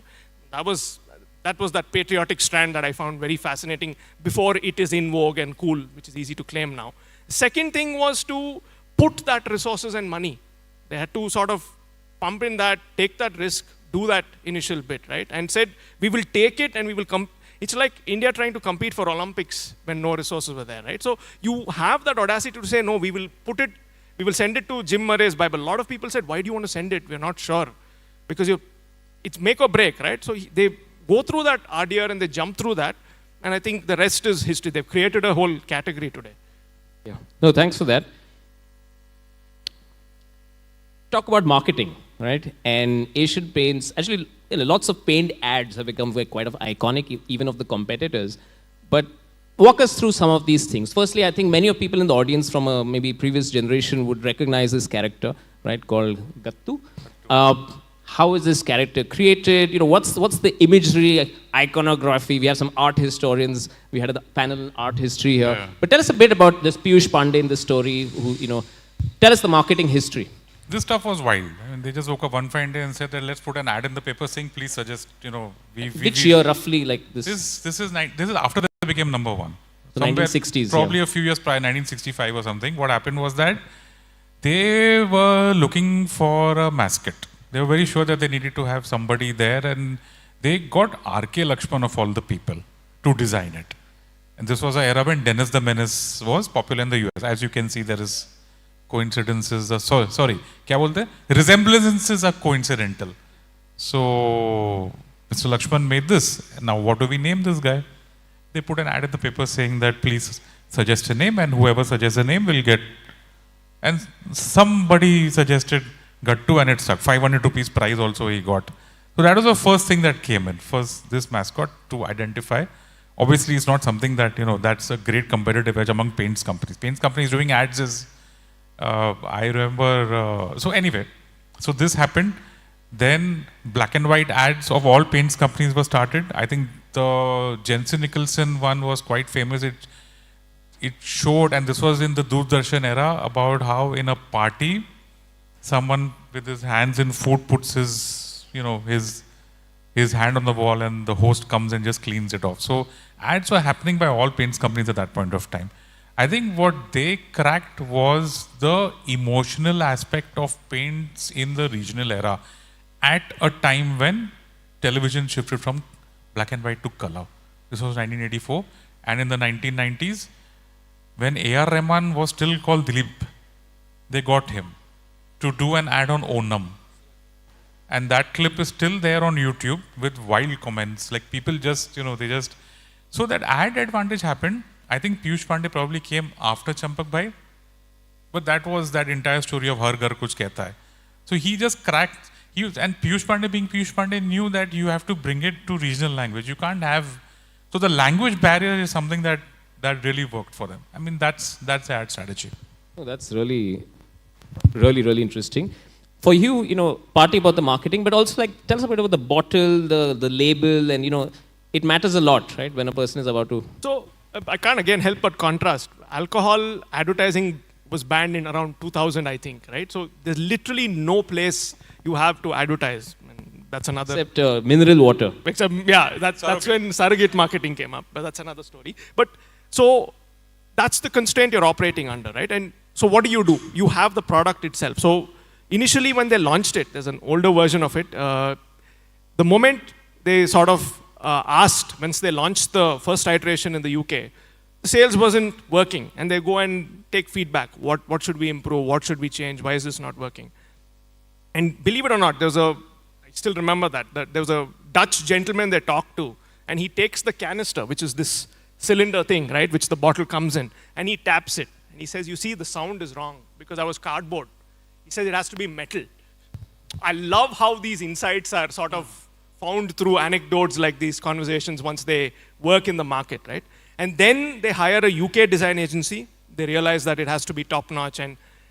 That was that patriotic strand that I found very fascinating before it is in vogue and cool, which is easy to claim now. Second thing was to put that resources and money. They had to sort of pump in that, take that risk, do that initial bit, right? And said, we will take it and we will come. It's like India trying to compete for Olympics when no resources were there, right? So you have that audacity to say, no, we will send it to Jim Murray's Bible. A lot of people said, why do you want to send it? We're not sure. Because it's make or break, right? So they go through that ordeal and they jump through that. And I think the rest is history. They've created a whole category today. Yeah. No, thanks for that. Talk about marketing, right? And Asian Paints, actually, lots of paint ads have become quite iconic, even of the competitors. But walk us through some of these things. Firstly, I think many of people in the audience from a maybe previous generation would recognize this character, right, called Gattu. How is this character created? You know, what's the imagery, iconography? We have some art historians. We had a panel on art history here. Yeah. But tell us a bit about this Piyush Pandey in the story. Who, you know, tell us the marketing history. This stuff was wild. I mean, they just woke up one fine day and said that let's put an ad in the paper saying, please suggest, you know, Which year roughly, like this? This is after they became number one. The Somewhere 1960s. Probably yeah. a few years prior, 1965 or something. What happened was that they were looking for a mascot. They were very sure that they needed to have somebody there, and they got R.K. Lakshman of all the people to design it. And this was an era when Dennis the Menace was popular in the US. As you can see, there is coincidences. Sorry, क्या बोलते हैं? Resemblances are coincidental. So Mr. Lakshman made this. Now what do we name this guy? They put an ad in the paper saying that please suggest a name, and whoever suggests a name will get. And somebody suggested Gattu, and it stuck. 500 rupees prize also he got. So that was the first thing that came in. First, this mascot to identify. Obviously, it's not something that, you know, that's a great competitive edge among paints companies. Paints companies doing ads is, I remember, so anyway, so this happened. Then black and white ads of all paints companies were started. I think the Jensen Nicholson one was quite famous. It showed, and this was in the Doordarshan era, about how in a party, someone with his hands in food puts his, you know, his hand on the wall, and the host comes and just cleans it off. So ads were happening by all paints companies at that point of time. I think what they cracked was the emotional aspect of paints in the regional era at a time when television shifted from black and white to color. This was 1984. And in the 1990s, when A.R. Rahman was still called Dilip, they got him to do an ad on Onam. And that clip is still there on YouTube with wild comments. Like people just, you know, they just... So that ad advantage happened. I think Piyush Pandey probably came after Champak Bhai. But that was that entire story of Har Ghar Kuch Kehta Hai. So he just cracked... and Piyush Pandey being Piyush Pandey knew that you have to bring it to regional language. You can't have... So the language barrier is something that really worked for them. I mean, that's the ad strategy. Oh, that's really interesting. For you, you know, partly about the marketing, but also like tell us a bit about the bottle, the label, and you know, it matters a lot, right? When a person is about to. So I can't again help but contrast. Alcohol advertising was banned in around 2000, I think, right? So there's literally no place you have to advertise. And that's another. Except mineral water. Except, yeah, that's when surrogate marketing came up. But that's another story. But so that's the constraint you're operating under, right? And so what do? You have the product itself. So initially when they launched it, there's an older version of it. The moment they sort of asked, once they launched the first iteration in the UK, the sales wasn't working. And they go and take feedback. What should we improve? What should we change? Why is this not working? And believe it or not, I still remember that there was a Dutch gentleman they talked to, and he takes the canister, which is this cylinder thing, right, which the bottle comes in, and he taps it. And he says, you see, the sound is wrong because I was cardboard. He says it has to be metal. I love how these insights are sort of found through anecdotes like these conversations once they work in the market, right? And then they hire a UK design agency. They realize that it has to be top-notch.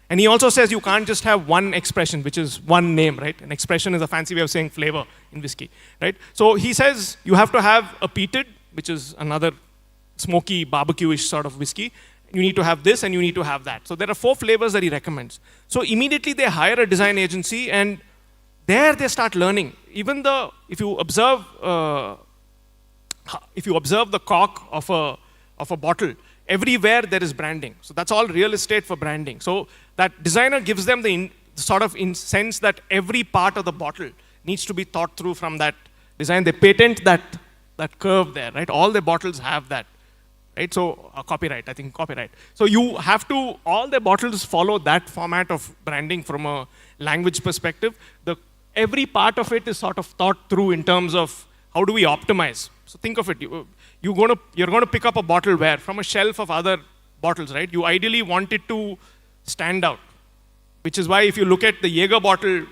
And he also says you can't just have one expression, which is one name, right? An expression is a fancy way of saying flavor in whiskey, right? So he says you have to have a peated, which is another smoky, barbecue-ish sort of whiskey. You need to have this and you need to have that. So there are 4 flavors that he recommends. So immediately they hire a design agency, and there they start learning. Even if you observe the cork of a bottle, everywhere there is branding. So that's all real estate for branding. So that designer gives them the sort of sense that every part of the bottle needs to be thought through from that design. They patent that curve there, right? All the bottles have that, right? So copyright. So you have to, all the bottles follow that format of branding from a language perspective. Every part of it is sort of thought through in terms of how do we optimize. So think of it, you're going to pick up a bottle where from a shelf of other bottles, right? You ideally want it to stand out, which is why if you look at the Jaeger bottle,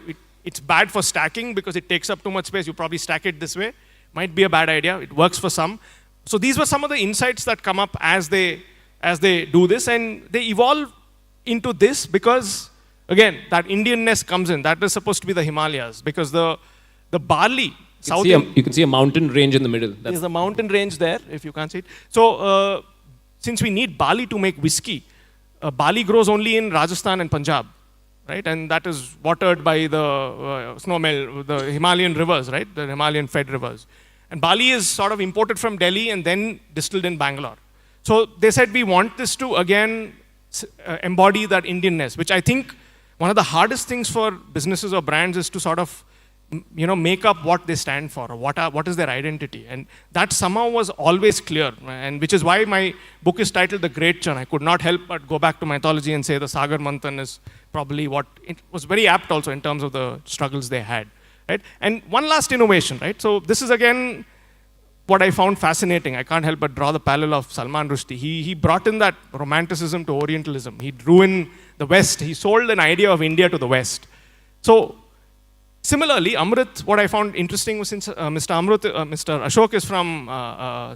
it's bad for stacking because it takes up too much space. You probably stack it this way. Might be a bad idea. It works for some. So these were some of the insights that come up as they do this, and they evolve into this because, again, that Indianness comes in. That is supposed to be the Himalayas, because the barley, You can see a mountain range in the middle. there's a mountain range there, if you can't see it. So since we need barley to make whiskey, barley grows only in Rajasthan and Punjab, right? And that is watered by the the Himalayan rivers, right? The Himalayan fed rivers. And barley is sort of imported from Delhi and then distilled in Bangalore. So they said, we want this to, again, embody that Indianness, which I think one of the hardest things for businesses or brands is to sort of, make up what they stand for, or what is their identity. And that somehow was always clear, and which is why my book is titled The Great Churn. I could not help but go back to mythology and say the Sagar Manthan is probably what, it was very apt also in terms of the struggles they had. Right? And one last innovation, right? So this is again what I found fascinating. I can't help but draw the parallel of Salman Rushdie. He brought in that romanticism to Orientalism. He drew in the West. He sold an idea of India to the West. So similarly, Amrut, what I found interesting was, since Mr. Ashok is from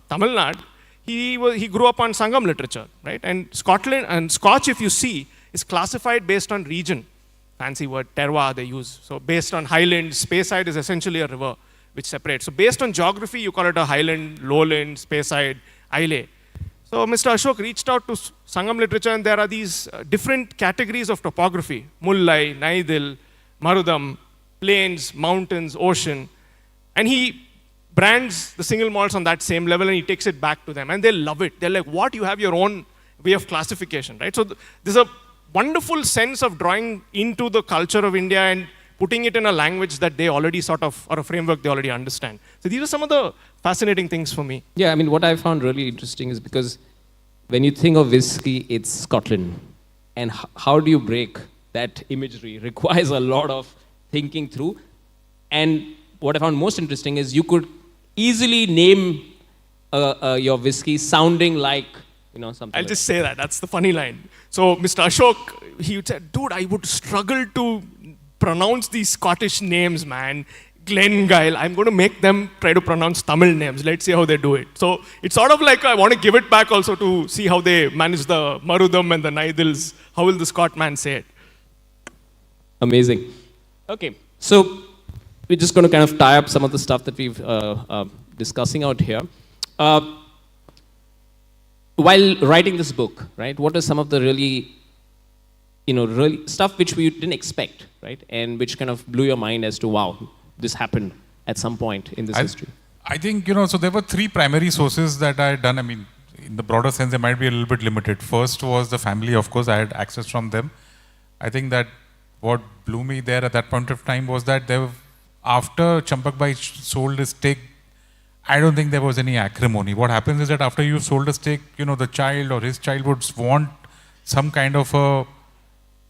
Tamil Nadu, he grew up on Sangam literature, right? And Scotland and Scotch, if you see, is classified based on region. Fancy word, terroir they use. So based on highland, Speyside is essentially a river which separates. So based on geography, you call it a highland, lowland, Speyside, Isle. So Mr. Ashok reached out to Sangam literature, and there are these different categories of topography: Mullai, Naidil, Marudam, plains, mountains, ocean. And he brands the single malts on that same level, and he takes it back to them. And they love it. They're like, what? You have your own way of classification, right? So there's a wonderful sense of drawing into the culture of India and putting it in a language that they already sort of, or a framework they already understand. So these are some of the fascinating things for me. Yeah, I mean, what I found really interesting is because when you think of whiskey, it's Scotland. And how do you break that imagery? Requires a lot of thinking through. And what I found most interesting is you could easily name your whiskey sounding like, something. I'll just say that. That's the funny line. So Mr. Ashok, he said, dude, I would struggle to pronounce these Scottish names, man. Glengyle, I'm going to make them try to pronounce Tamil names. Let's see how they do it. So it's sort of like I want to give it back also to see how they manage the Marudam and the Naidils. How will the Scotman say it? Amazing. Okay, so we're just going to kind of tie up some of the stuff that we've discussing out here. While writing this book, right, what are some of the really stuff which we didn't expect, right, and which kind of blew your mind as to, wow, this happened at some point in this history? I think, so there were three primary sources that I had done. I mean, in the broader sense, they might be a little bit limited. First was the family, of course, I had access from them. I think that what blew me there at that point of time was that after Champak Bhai sold his stake, I don't think there was any acrimony. What happens is that after you sold a stake, the child or his child would want some kind of a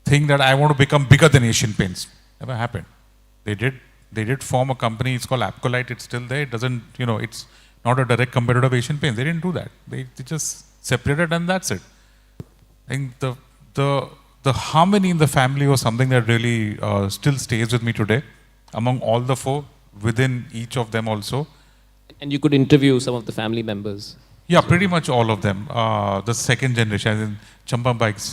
thing that I want to become bigger than Asian Paints. Never happened. They did form a company. It's called Apcolite. It's still there. It doesn't, it's not a direct competitor of Asian Paints. They didn't do that. They just separated, and that's it. I think the harmony in the family was something that really still stays with me today, among all the four, within each of them also. And you could interview some of the family members. Yeah, pretty much all of them. The second generation, as in Champak Bhai's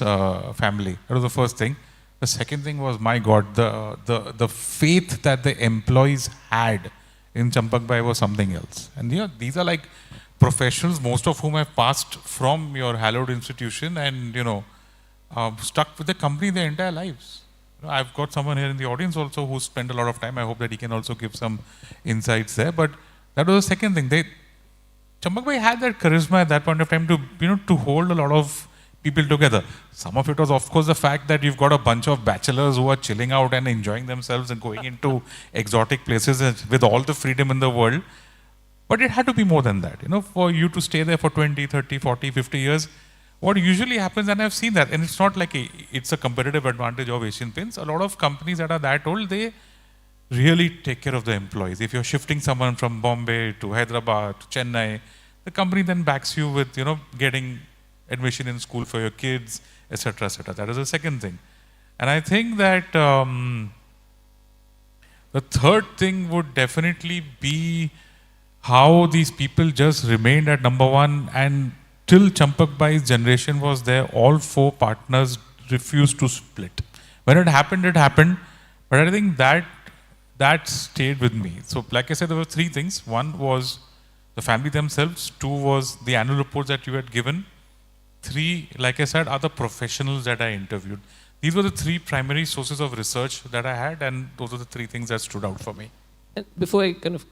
family. That was the first thing. The second thing was, my God, the faith that the employees had in Champak Bhai was something else. And these are like professionals, most of whom have passed from your hallowed institution and, stuck with the company their entire lives. I've got someone here in the audience also who spent a lot of time. I hope that he can also give some insights there. But that was the second thing. Champak Bhai had that charisma at that point of time to hold a lot of people together. Some of it was, of course, the fact that you've got a bunch of bachelors who are chilling out and enjoying themselves and going into exotic places with all the freedom in the world. But it had to be more than that. For you to stay there for 20, 30, 40, 50 years, what usually happens, and I've seen that, and it's not like it's a competitive advantage of Asian Paints. A lot of companies that are that old, they really take care of the employees. If you're shifting someone from Bombay to Hyderabad to Chennai, the company then backs you with, getting admission in school for your kids, etc., etc. That is the second thing. And I think that the third thing would definitely be how these people just remained at number one, and till Champak Bai's generation was there, all 4 partners refused to split. When it happened, but I think that stayed with me. So like I said, there were 3 things. One was the family themselves, 2 was the annual reports that you had given, 3, like I said, are the professionals that I interviewed. These were the 3 primary sources of research that I had, and those are the 3 things that stood out for me. And before I kind of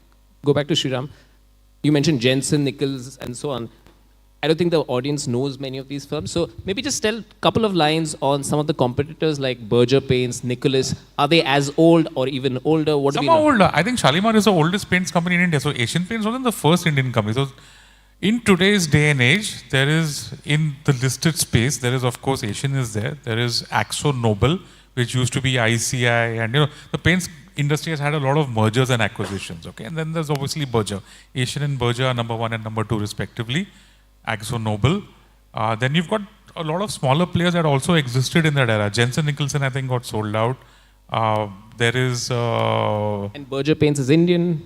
go back to Sriram, you mentioned Jensen, Nichols, and so on. I don't think the audience knows many of these firms. So maybe just tell a couple of lines on some of the competitors like Berger Paints, Nicholas. Are they as old or even older? What Some do we are know? older. I think Shalimar is the oldest paints company in India. So Asian Paints wasn't the first Indian company. So in today's day and age, there is, in the listed space, there is of course Asian is there. There is Axo Nobel, which used to be ICI, and the paints industry has had a lot of mergers and acquisitions. Okay, and then there's obviously Berger. Asian and Berger are number 1 and number 2 respectively. Axo Nobel. Then you've got a lot of smaller players that also existed in that era. Jensen Nicholson, I think, got sold out. There is... And Berger Paints is Indian?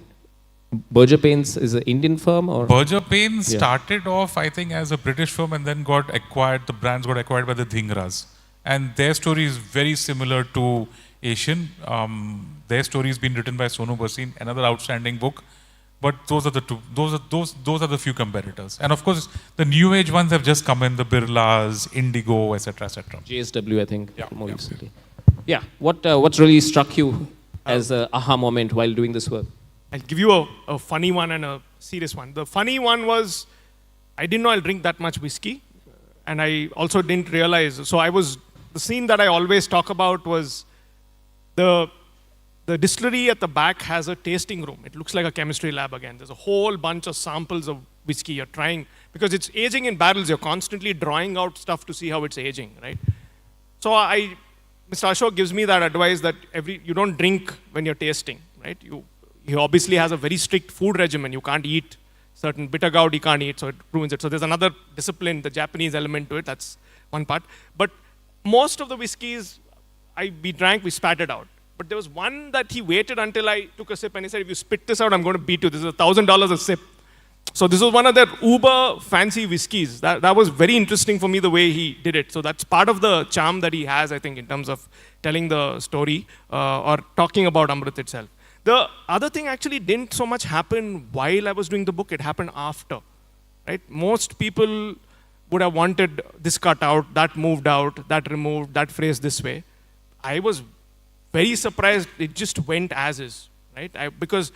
Berger Paints is an Indian firm? Or? Berger Paints started off, I think, as a British firm and then got acquired, the brands got acquired by the Dhingras. And their story is very similar to Asian. Their story has been written by Sonu Bhasin, another outstanding book. But those are the 2. Those are the few competitors. And of course, the new age ones have just come in, the Birlas, Indigo, etc., etc. JSW, I think, more recently. Yeah. What's really struck you as an aha moment while doing this work? I'll give you a funny one and a serious one. The funny one was, I didn't know I'll drink that much whiskey. And I also didn't realize, the scene that I always talk about was the distillery at the back has a tasting room. It looks like a chemistry lab again. There's a whole bunch of samples of whiskey you're trying. Because it's aging in barrels, you're constantly drawing out stuff to see how it's aging, right? So Mr. Ashok gives me that advice that you don't drink when you're tasting, right? He obviously has a very strict food regimen. You can't eat certain bitter gourd, he can't eat, so it ruins it. So there's another discipline, the Japanese element to it. That's one part. But most of the whiskeys we drank, we spat it out. But there was one that he waited until I took a sip and he said, if you spit this out, I'm going to beat you. This is $1,000 a sip. So this was one of their uber fancy whiskeys. That was very interesting for me, the way he did it. So that's part of the charm that he has, I think, in terms of telling the story or talking about Amrut itself. The other thing actually didn't so much happen while I was doing the book. It happened after. Right? Most people would have wanted this cut out, that moved out, that removed, that phrase this way. I was very surprised it just went as is, right? Because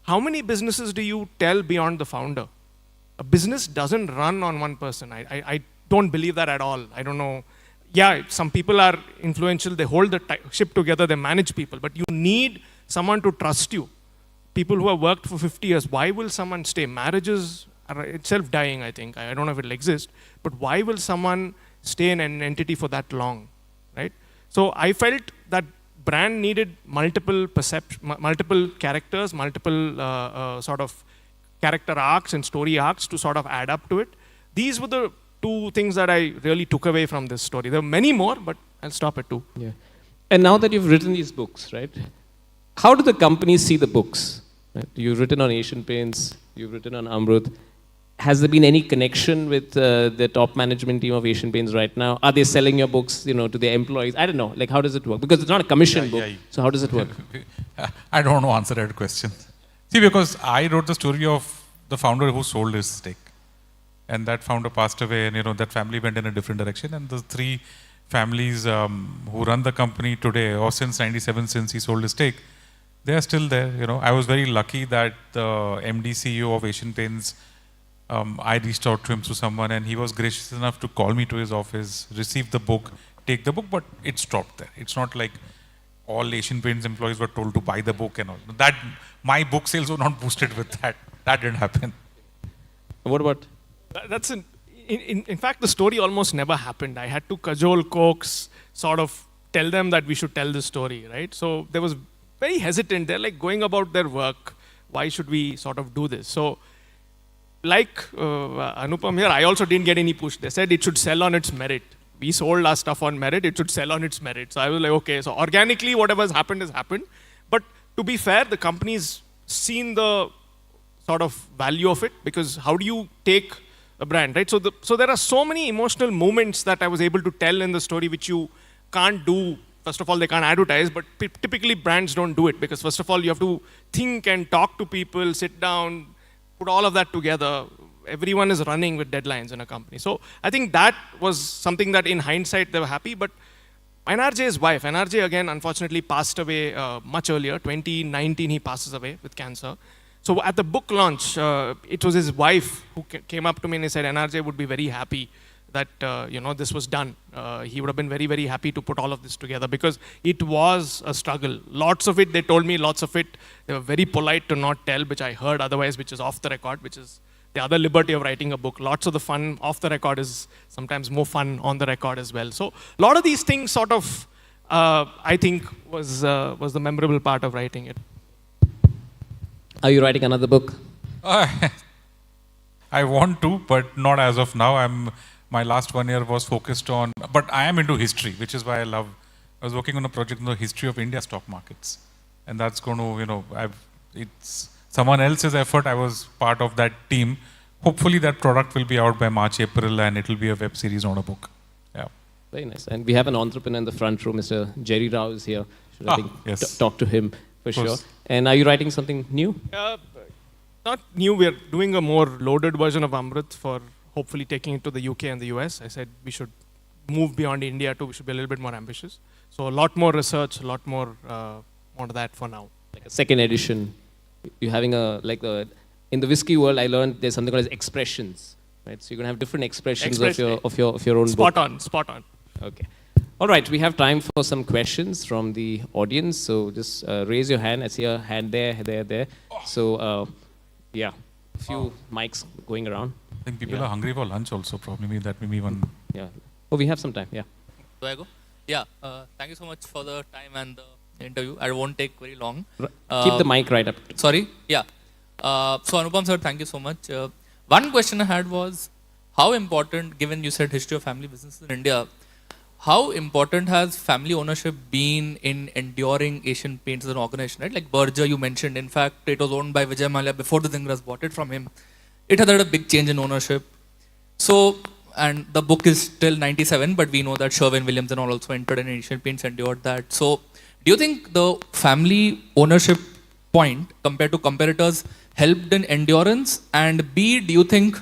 how many businesses do you tell beyond the founder? A business doesn't run on one person. I don't believe that at all. I don't know. Yeah, some people are influential. They hold the ship together. They manage people. But you need someone to trust you. People who have worked for 50 years, why will someone stay? Marriages are itself dying, I think. I don't know if it'll exist. But why will someone stay in an entity for that long, right? So I felt that brand needed multiple characters, multiple sort of character arcs and story arcs to sort of add up to it. These were the 2 things that I really took away from this story. There are many more, but I'll stop at 2. Yeah. And now that you've written these books, right? How do the companies see the books? Right? You've written on Asian Paints, you've written on Amrut. Has there been any connection with the top management team of Asian Paints right now? Are they selling your books, to their employees? I don't know. Like, how does it work? Because it's not a commission book. So how does it work? I don't want to answer that question. See, because I wrote the story of the founder who sold his stake. And that founder passed away, and that family went in a different direction. And the 3 families who run the company today, or since 97, since he sold his stake, they are still there. I was very lucky that the MD CEO of Asian Paints, I reached out to him through someone, and he was gracious enough to call me to his office, receive the book, take the book, but it stopped there. It's not like all Asian Paints employees were told to buy the book and all. That my book sales were not boosted with that. That didn't happen. What about? That's in fact, the story almost never happened. I had to cajole, coax, sort of tell them that we should tell this story, right? So they was very hesitant. They're like going about their work. Why should we sort of do this? So like Anupam here, I also didn't get any push. They said it should sell on its merit. We sold our stuff on merit. It should sell on its merit. So I was like, okay. So organically, whatever has happened has happened. But to be fair, the company's seen the sort of value of it, because how do you take a brand, right? So there are so many emotional moments that I was able to tell in the story, which you can't do. First of all, they can't advertise, but typically brands don't do it, because first of all, you have to think and talk to people, sit down, put all of that together. Everyone is running with deadlines in a company. So I think that was something that in hindsight they were happy. But NRJ's wife, NRJ again unfortunately passed away much earlier. 2019 he passes away with cancer. So at the book launch, it was his wife who came up to me and he said NRJ would be very happy that this was done. He would have been very, very happy to put all of this together, because it was a struggle. Lots of it, they told me, lots of it, they were very polite to not tell, which I heard otherwise, which is off the record, which is the other liberty of writing a book. Lots of the fun off the record is sometimes more fun on the record as well. So a lot of these things sort of, I think, was the memorable part of writing it. Are you writing another book? I want to, but not as of now. My last 1 year was focused on, but I am into history, which is why I was working on a project on the history of India stock markets. And that's going to, it's someone else's effort. I was part of that team. Hopefully that product will be out by March, April, and it will be a web series, not a book. Yeah. Very nice. And we have an entrepreneur in the front row, Mr. Jerry Rao is here. Should I think yes. talk to him for sure. And are you writing something new? Not new. We're doing a more loaded version of Amrut for hopefully taking it to the UK and the US. I said we should move beyond India too. We should be a little bit more ambitious. So a lot more research, a lot more on that for now. Like a second edition. You're having in the whiskey world, I learned there's something called as expressions, right? So you're gonna have different expressions of your own book. Spot on. Okay. All right, we have time for some questions from the audience. So just raise your hand. I see a hand there. So a few mics going around. I think people are hungry for lunch also, probably. That may be one. Yeah. Oh, we have some time, yeah. Do I go? Yeah. Thank you so much for the time and the interview. I won't take very long. Keep the mic right up. Sorry? Yeah. So Anupam sir, thank you so much. One question I had was, how important, given you said history of family businesses in India, how important has family ownership been in enduring Asian Paints as an organization, right? Like Berger you mentioned, in fact, it was owned by Vijay Mallya before the Dingras bought it from him. It had a big change in ownership. So, and the book is still 97, but we know that Sherwin-Williams and all also entered and Asian Paints endured that. So, do you think the family ownership point compared to competitors helped in endurance? And B, do you think,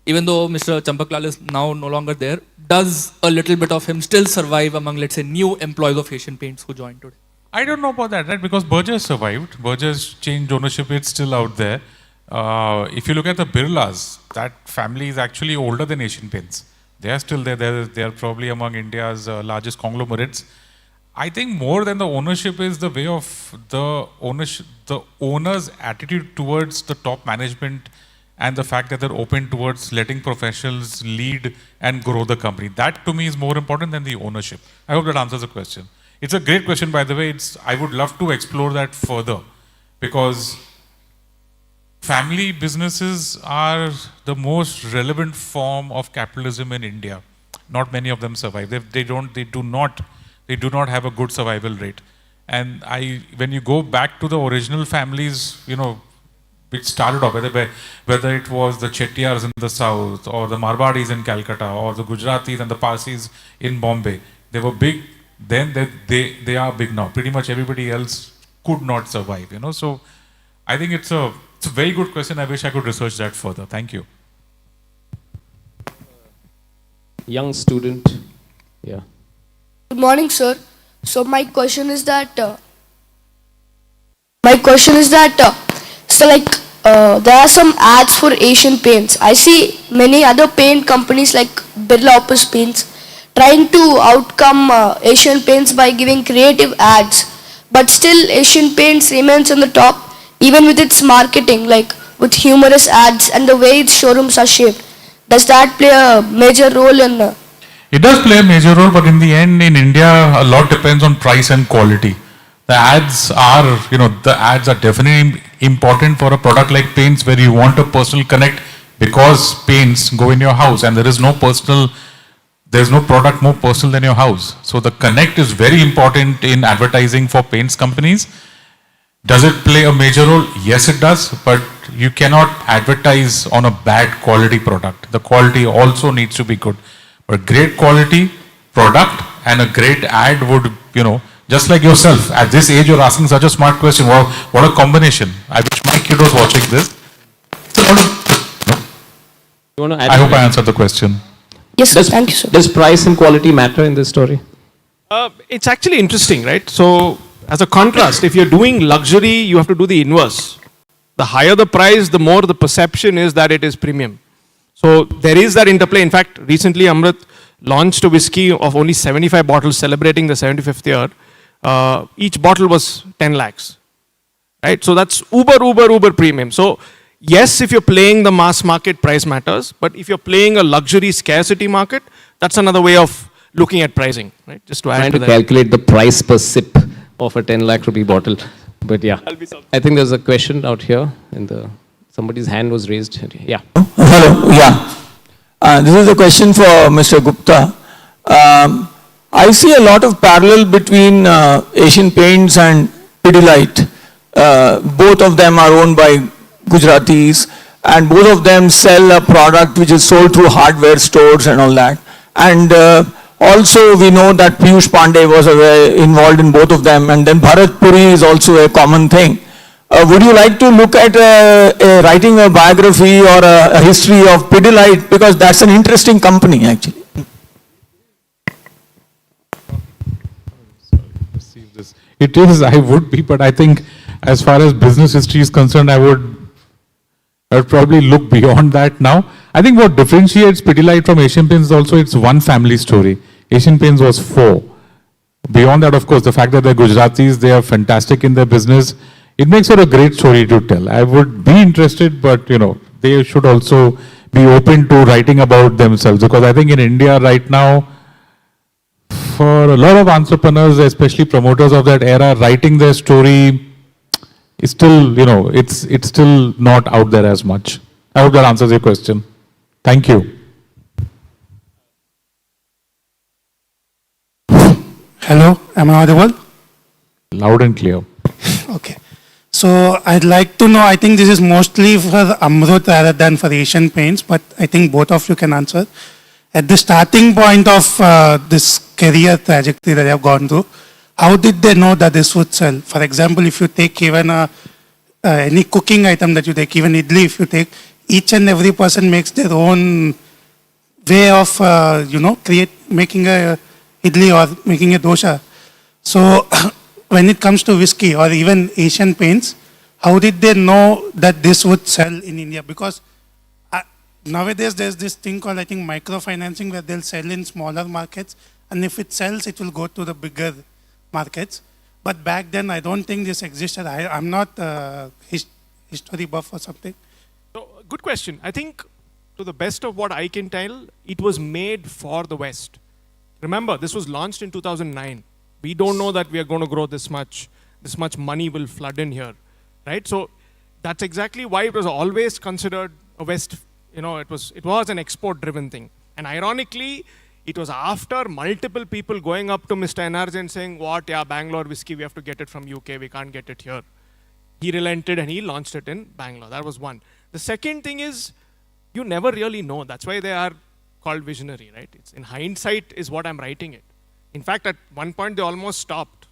even though Mr. Champaklal is now no longer there, does a little bit of him still survive among, let's say, new employees of Asian Paints who joined today? I don't know about that, right? Because Berger survived. Berger's changed ownership. It's still out there. If you look at the Birlas, that family is actually older than Asian Paints. They are still there. They are probably among India's largest conglomerates. I think more than the ownership is the way of the owner's attitude towards the top management and the fact that they're open towards letting professionals lead and grow the company. That to me is more important than the ownership. I hope that answers the question. It's a great question, by the way. I would love to explore that further, because family businesses are the most relevant form of capitalism in India. Not many of them survive. They do not have a good survival rate. And when you go back to the original families, which started off, whether it was the Chettiars in the south, or the Marwadis in Calcutta, or the Gujaratis and the Parsis in Bombay, they were big then. They are big now. Pretty much everybody else could not survive. So I think it's a very good question. I wish I could research that further. Thank you. Young student, yeah. Good morning, sir. So my question is that there are some ads for Asian Paints. I see many other paint companies like Birla Opus Paints trying to outcome Asian Paints by giving creative ads, but still Asian Paints remains on the top, even with its marketing, like with humorous ads and the way its showrooms are shaped. Does that play a major role in? It does play a major role, but in the end, in India, a lot depends on price and quality. The ads are definitely important for a product like paints, where you want a personal connect, because paints go in your house and there's no product more personal than your house. So the connect is very important in advertising for paints companies. Does it play a major role? Yes, it does, but you cannot advertise on a bad quality product. The quality also needs to be good. But great quality product and a great ad would, just like yourself, at this age you're asking such a smart question. Wow, what a combination. I wish my kid was watching this. You want to add I hope I answered the question. Yes, thank you, sir. Does price and quality matter in this story? It's actually interesting, right? So, as a contrast, if you're doing luxury, you have to do the inverse. The higher the price, the more the perception is that it is premium. So, there is that interplay. In fact, recently Amrut launched a whiskey of only 75 bottles celebrating the 75th year. Each bottle was 10 lakhs. Right? So, that's uber premium. So, yes, if you're playing the mass market, price matters. But if you're playing a luxury scarcity market, that's another way of looking at pricing, right? Just to add Trying to to that. calculate the price per sip of a 10 lakh rupee bottle. But yeah, I think there's a question out here. Somebody's hand was raised. Yeah. Hello, yeah. This is a question for Mr. Gupta. I see a lot of parallel between Asian Paints and Pidilite. Both of them are owned by Gujaratis, and both of them sell a product which is sold through hardware stores and all that. And also we know that Piyush Pandey was involved in both of them, and then Bharat Puri is also a common thing. Would you like to look at writing a biography or a history of Pidilite, because that's an interesting company actually. It is, I would be, but I think as far as business history is concerned, I would probably look beyond that now. I think what differentiates Pidilite from Asian Paints is also it's one family story. Asian Paints was 4. Beyond that, of course, the fact that they're Gujaratis, they are fantastic in their business. It makes it a great story to tell. I would be interested, but they should also be open to writing about themselves, because I think in India right now, for a lot of entrepreneurs, especially promoters of that era, writing their story is still, it's still not out there as much. I hope that answers your question. Thank you. Hello, am I audible? Loud and clear. Okay. So I'd like to know, I think this is mostly for Amrut rather than for Asian Paints, but I think both of you can answer. At the starting point of this career trajectory that they have gone through, how did they know that this would sell? For example, if you take even any cooking item that you take, even idli, if you take, each and every person makes their own way of, making a idli or making a dosha. So when it comes to whiskey or even Asian Paints, how did they know that this would sell in India? Because nowadays there's this thing called, I think, microfinancing, where they'll sell in smaller markets, and if it sells, it will go to the bigger markets. But back then, I don't think this existed. I'm not history buff or something. So, good question. I think, to the best of what I can tell, it was made for the West. Remember, this was launched in 2009. We don't know that we are going to grow this much money will flood in here, right? So that's exactly why it was always considered a West, it was an export-driven thing. And ironically, it was after multiple people going up to Mr. NRJ and saying, Bangalore whiskey, we have to get it from UK, we can't get it here. He relented and he launched it in Bangalore. That was one. The second thing is, you never really know. That's why they are called visionary, right? It's in hindsight is what I'm writing it. In fact, at one point, they almost stopped.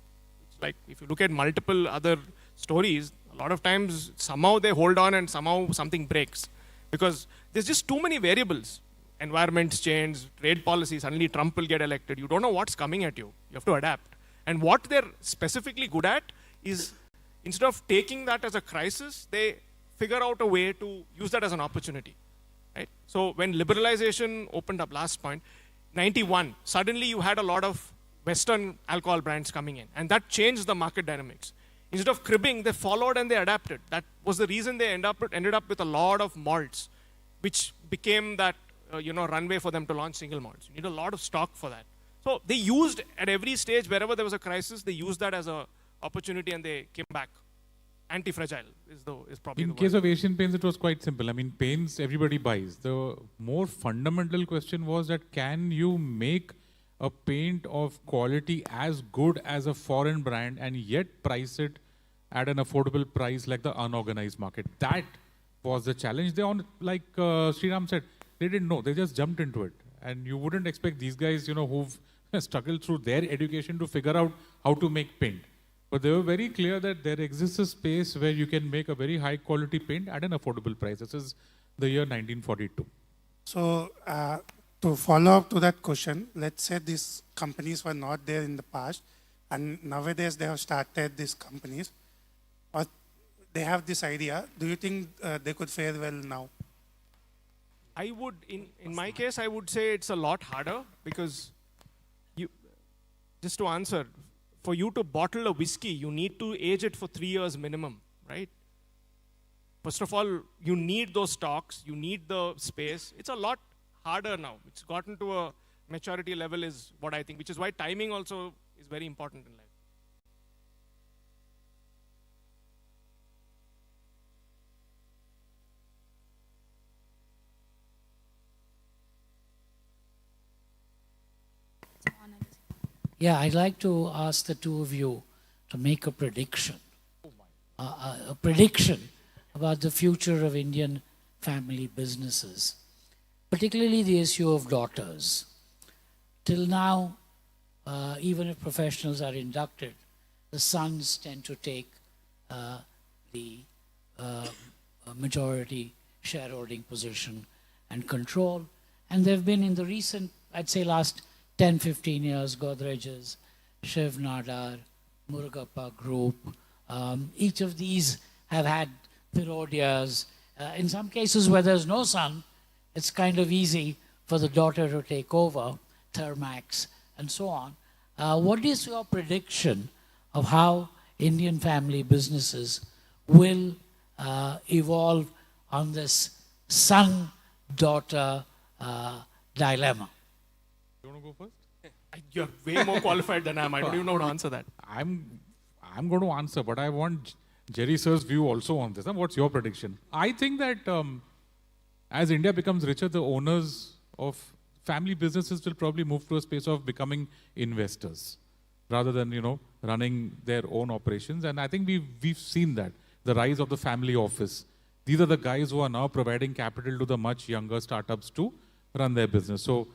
It's like, if you look at multiple other stories, a lot of times, somehow they hold on and somehow something breaks. Because there's just too many variables. Environments change, trade policy, suddenly Trump will get elected. You don't know what's coming at you. You have to adapt. And what they're specifically good at is, instead of taking that as a crisis, they figure out a way to use that as an opportunity. Right? So when liberalization opened up, last point, 91, suddenly you had a lot of Western alcohol brands coming in, and that changed the market dynamics. Instead of cribbing, they followed and they adapted. That was the reason they ended up with a lot of malts, which became that runway for them to launch single malts. You need a lot of stock for that. So they used, at every stage, wherever there was a crisis, they used that as an opportunity and they came back. Anti-fragile is probably the word. In case of Asian Paints, it was quite simple. I mean, paints everybody buys. The more fundamental question was that can you make a paint of quality as good as a foreign brand and yet price it at an affordable price like the unorganized market. That was the challenge. They on, like Sriram said, they didn't know. They just jumped into it. And you wouldn't expect these guys, you know, who've struggled through their education to figure out how to make paint. But they were very clear that there exists a space where you can make a very high quality paint at an affordable price. This is the year 1942. So, to follow up to that question, let's say these companies were not there in the past, and nowadays they have started these companies, or they have this idea. Do you think they could fare well now? I would, in my case, I would say it's a lot harder because just to answer, for you to bottle a whiskey, you need to age it for 3 years minimum, right? First of all, you need those stocks, you need the space. It's a lot harder now. It's gotten to a maturity level is what I think, which is why timing also is very important in life. Yeah, I'd like to ask the two of you to make a prediction. A prediction about the future of Indian family businesses, particularly the issue of daughters. Till now, even if professionals are inducted, the sons tend to take the majority shareholding position and control. And there have been in the recent, I'd say last 10, 15 years, Godrej's, Shiv Nadar, Murugappa Group. Each of these have had Pirodias. In some cases where there's no son, it's kind of easy for the daughter to take over, Thermax, and so on. What is your prediction of how Indian family businesses will evolve on this son-daughter dilemma? You want to go first? You're way more qualified than I am. I don't even know how to answer that. I'm going to answer, but I want Jerry sir's view also on this. What's your prediction? I think that as India becomes richer, the owners of family businesses will probably move to a space of becoming investors rather than, you know, running their own operations. And I think we've seen that, the rise of the family office. These are the guys who are now providing capital to the much younger startups to run their business. So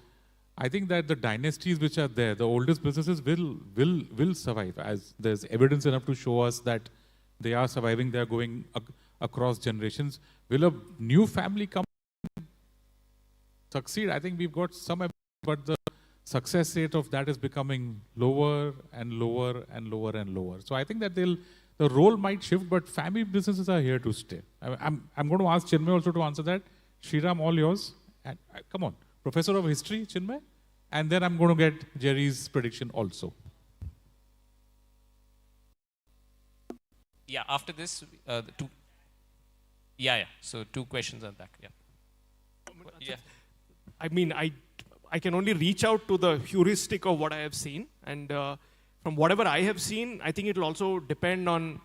I think that the dynasties which are there, the oldest businesses will survive, as there's evidence enough to show us that they are surviving, they are going across generations. Will a new family come succeed? I think we've got some evidence, but the success rate of that is becoming lower and lower and lower and lower. So I think that the role might shift, but family businesses are here to stay. I'm going to ask Chinmay also to answer that. Sriram, all yours. And come on. Professor of History, Chinmay, and then I'm going to get Jerry's prediction also. Yeah, after this, the two. Yeah. So 2 questions on that. Yeah. Yeah. I mean, I can only reach out to the heuristic of what I have seen. And from whatever I have seen, I think it will also depend on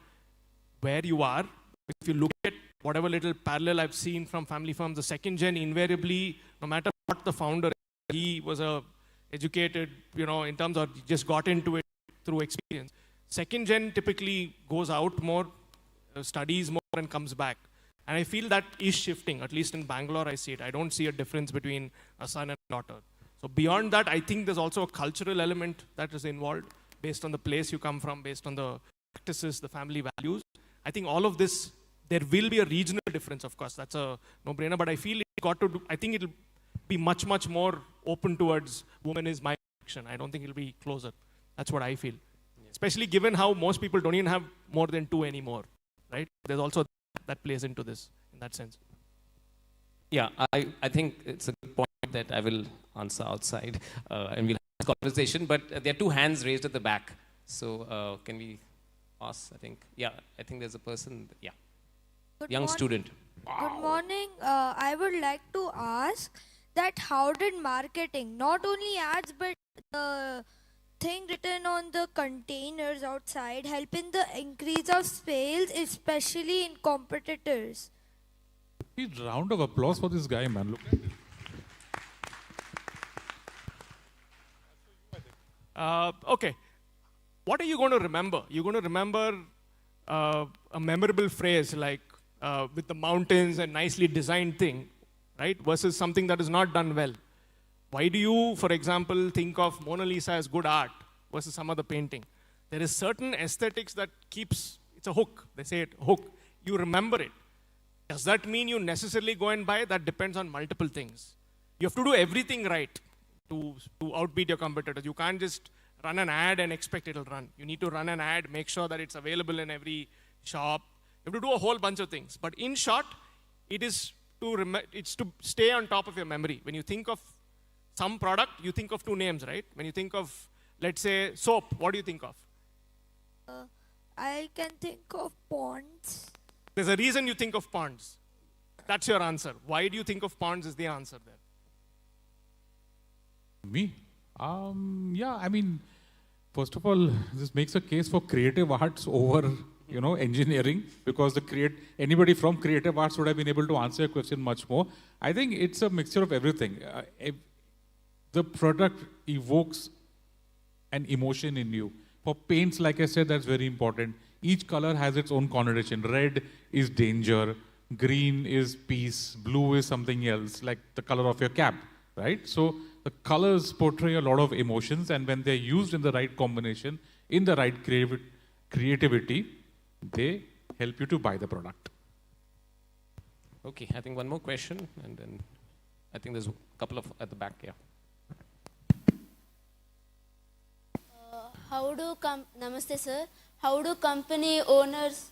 where you are. If you look at whatever little parallel I've seen from family firms, the second gen invariably, no matter what the founder, he was educated, you know, in terms of just got into it through experience. Second gen typically goes out more, studies more, and comes back. And I feel that is shifting, at least in Bangalore I see it. I don't see a difference between a son and a daughter. So beyond that, I think there's also a cultural element that is involved based on the place you come from, based on the practices, the family values. I think all of this, there will be a regional difference, of course. That's a no-brainer, but I feel it's got to do, I think it'll be much, much more open towards women is my action. I don't think it'll be closer. That's what I feel. Yeah. Especially given how most people don't even have more than 2 anymore, right? There's also that plays into this in that sense. Yeah, I think it's a good point that I will answer outside and we'll have this conversation, but there are 2 hands raised at the back. So can we pass, I think? Yeah, I think there's a person, yeah. Young student. Good morning. I would like to ask that how did marketing, not only ads but the thing written on the containers outside, help in the increase of sales, especially in competitors? Round of applause for this guy, man. Look at it. Okay. What are you going to remember? You're going to remember a memorable phrase like with the mountains and nicely designed thing, right, versus something that is not done well. Why do you, for example, think of Mona Lisa as good art versus some other painting? There is certain aesthetics that keeps, it's a hook, they say it, hook. You remember it. Does that mean you necessarily go and buy? That depends on multiple things. You have to do everything right to outbeat your competitors. You can't just run an ad and expect it'll run. You need to run an ad, make sure that it's available in every shop. You have to do a whole bunch of things. But in short, it's to stay on top of your memory. When you think of some product, you think of two names, right? When you think of, let's say, soap, what do you think of? I can think of ponds. There's a reason you think of ponds. That's your answer. Why do you think of ponds is the answer there. Me? Yeah, I mean, first of all, this makes a case for creative arts over, engineering, because anybody from creative arts would have been able to answer your question much more. I think it's a mixture of everything. The product evokes an emotion in you. For paints, like I said, that's very important. Each color has its own connotation. Red is danger, green is peace, blue is something else, like the color of your cap, right? So the colors portray a lot of emotions, and when they're used in the right combination, in the right creativity, they help you to buy the product. Okay, I think one more question, and then I think there's a couple of at the back, yeah. Namaste, sir. How do company owners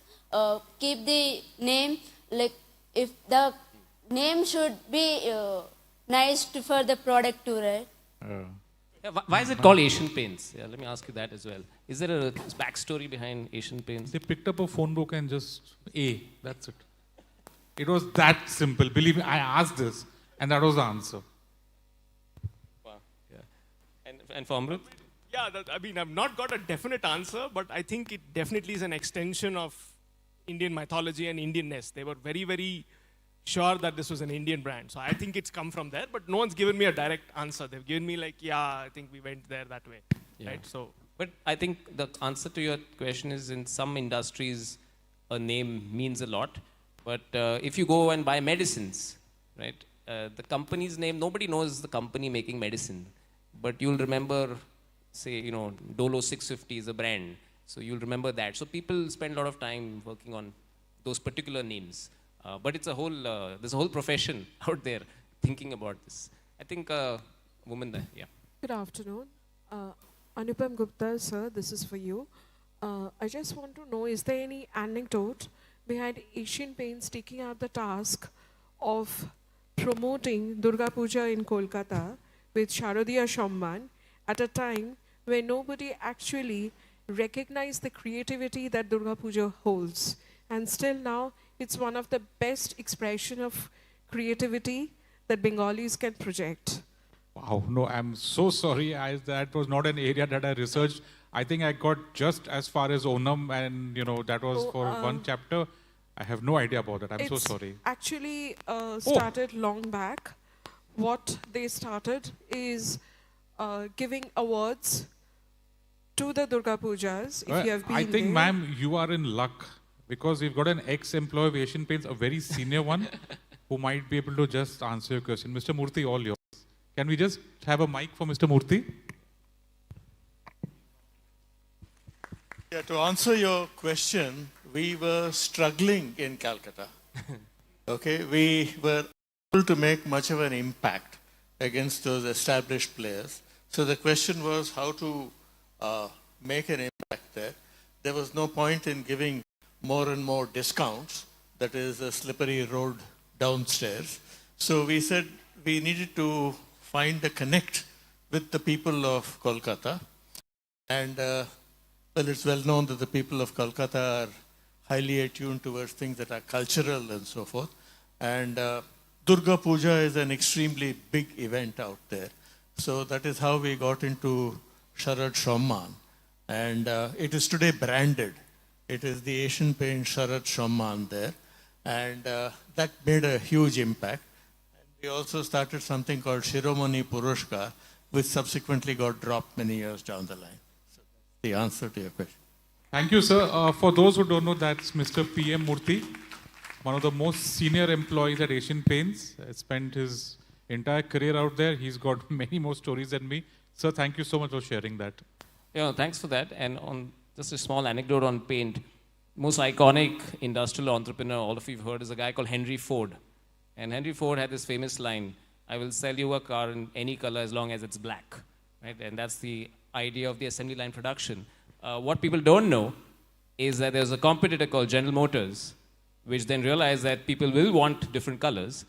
keep the name? Like, if the name should be nice for the product too, right? Yeah, why is it called Asian Paints? Yeah, let me ask you that as well. Is there a backstory behind Asian Paints? They picked up a phone book and just that's it. It was that simple. Believe me, I asked this, and that was the answer. Wow. Yeah. And for Amrut? Yeah, I've not got a definite answer, but I think it definitely is an extension of Indian mythology and Indianness. They were very, very sure that this was an Indian brand. So I think it's come from there, but no one's given me a direct answer. They've given me I think we went there that way. Yeah. Right? So, but I think the answer to your question is, in some industries, a name means a lot. But if you go and buy medicines, right, the company's name, nobody knows the company making medicine. But you'll remember, say, Dolo 650 is a brand. So you'll remember that. So people spend a lot of time working on those particular names. But it's there's a whole profession out there thinking about this. I think woman there, yeah. Good afternoon. Anupam Gupta, sir, this is for you. I just want to know, is there any anecdote behind Asian Paints taking out the task of promoting Durga Puja in Kolkata with Sharadiya Samman at a time where nobody actually recognized the creativity that Durga Puja holds? And still now, it's one of the best expression of creativity that Bengalis can project. Wow, no, I'm so sorry. That was not an area that I researched. I think I got just as far as Onam, and that was for one chapter. I have no idea about that. I'm so sorry. Actually started long back. What they started is giving awards to the Durga Pujas. If you have been I think, there. ma'am, you are in luck, because we've got an ex-employee of Asian Paints, a very senior one, who might be able to just answer your question. Mr. Murthy, all yours. Can we just have a mic for Mr. Murthy? Yeah, to answer your question, we were struggling in Calcutta. Okay, we were able to make much of an impact against those established players. So the question was how to make an impact there. There was no point in giving more and more discounts. That is a slippery road downstairs. So we said we needed to find a connect with the people of Kolkata. And well, it's well known that the people of Kolkata are highly attuned towards things that are cultural and so forth. And Durga Puja is an extremely big event out there. So that is how we got into Sharad Samman. And it is today branded. It is the Asian Paint Sharad Samman there. And that made a huge impact. And we also started something called Shiromani Purushkar, which subsequently got dropped many years down the line. So that's the answer to your question. Thank you, sir. For those who don't know, that's Mr. P.M. Murthy, one of the most senior employees at Asian Paints. Spent his entire career out there. He's got many more stories than me. Sir, thank you so much for sharing that. Yeah, thanks for that. And on just a small anecdote on paint, most iconic industrial entrepreneur all of you have heard is a guy called Henry Ford. And Henry Ford had this famous line, I will sell you a car in any color as long as it's black. Right? And that's the idea of the assembly line production. What people don't know is that there's a competitor called General Motors, which then realized that people will want different colors.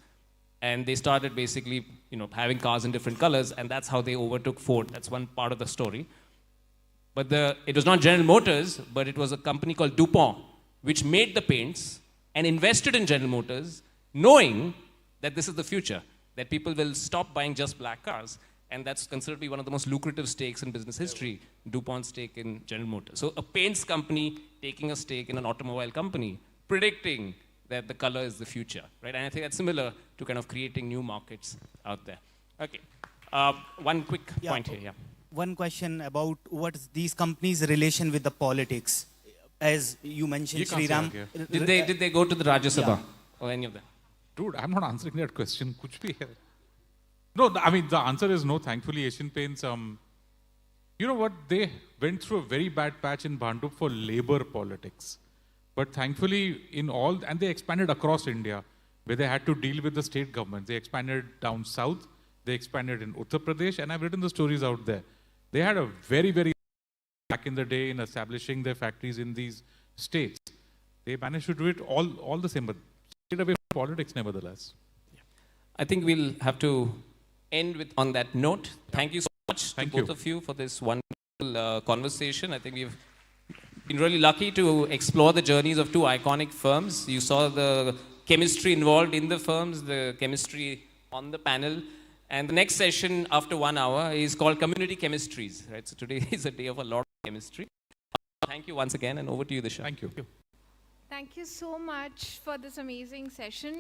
And they started basically, having cars in different colors, and that's how they overtook Ford. That's one part of the story. But it was not General Motors, but it was a company called DuPont, which made the paints and invested in General Motors, knowing that this is the future, that people will stop buying just black cars. And that's considered to be one of the most lucrative stakes in business history, DuPont's stake in General Motors. So a paints company taking a stake in an automobile company, predicting that the color is the future, right? And I think that's similar to kind of creating new markets out there. Okay, one quick point here, yeah. One question about what's these companies' relation with the politics. As you mentioned, Sriram. Did they go to the Rajya Sabha or any of them? Dude, I'm not answering that question. Kuch bhi hai. No, I mean, the answer is no. Thankfully, Asian Paints, you know what? They went through a very bad patch in Bhandup for labor politics. But thankfully, and they expanded across India, where they had to deal with the state government. They expanded down south, they expanded in Uttar Pradesh, and I've written the stories out there. They had a very, very back in the day in establishing their factories in these states. They managed to do it all the same, but stayed away from politics nevertheless. I think we'll have to end on that note. Thank you so much to both of you for this wonderful conversation. I think we've been really lucky to explore the journeys of two iconic firms. You saw the chemistry involved in the firms, the chemistry on the panel. And the next session after 1 hour is called Community Chemistries. Right? So today is a day of a lot of chemistry. Thank you once again, and over to you, Disha. Thank you. Thank you so much for this amazing session.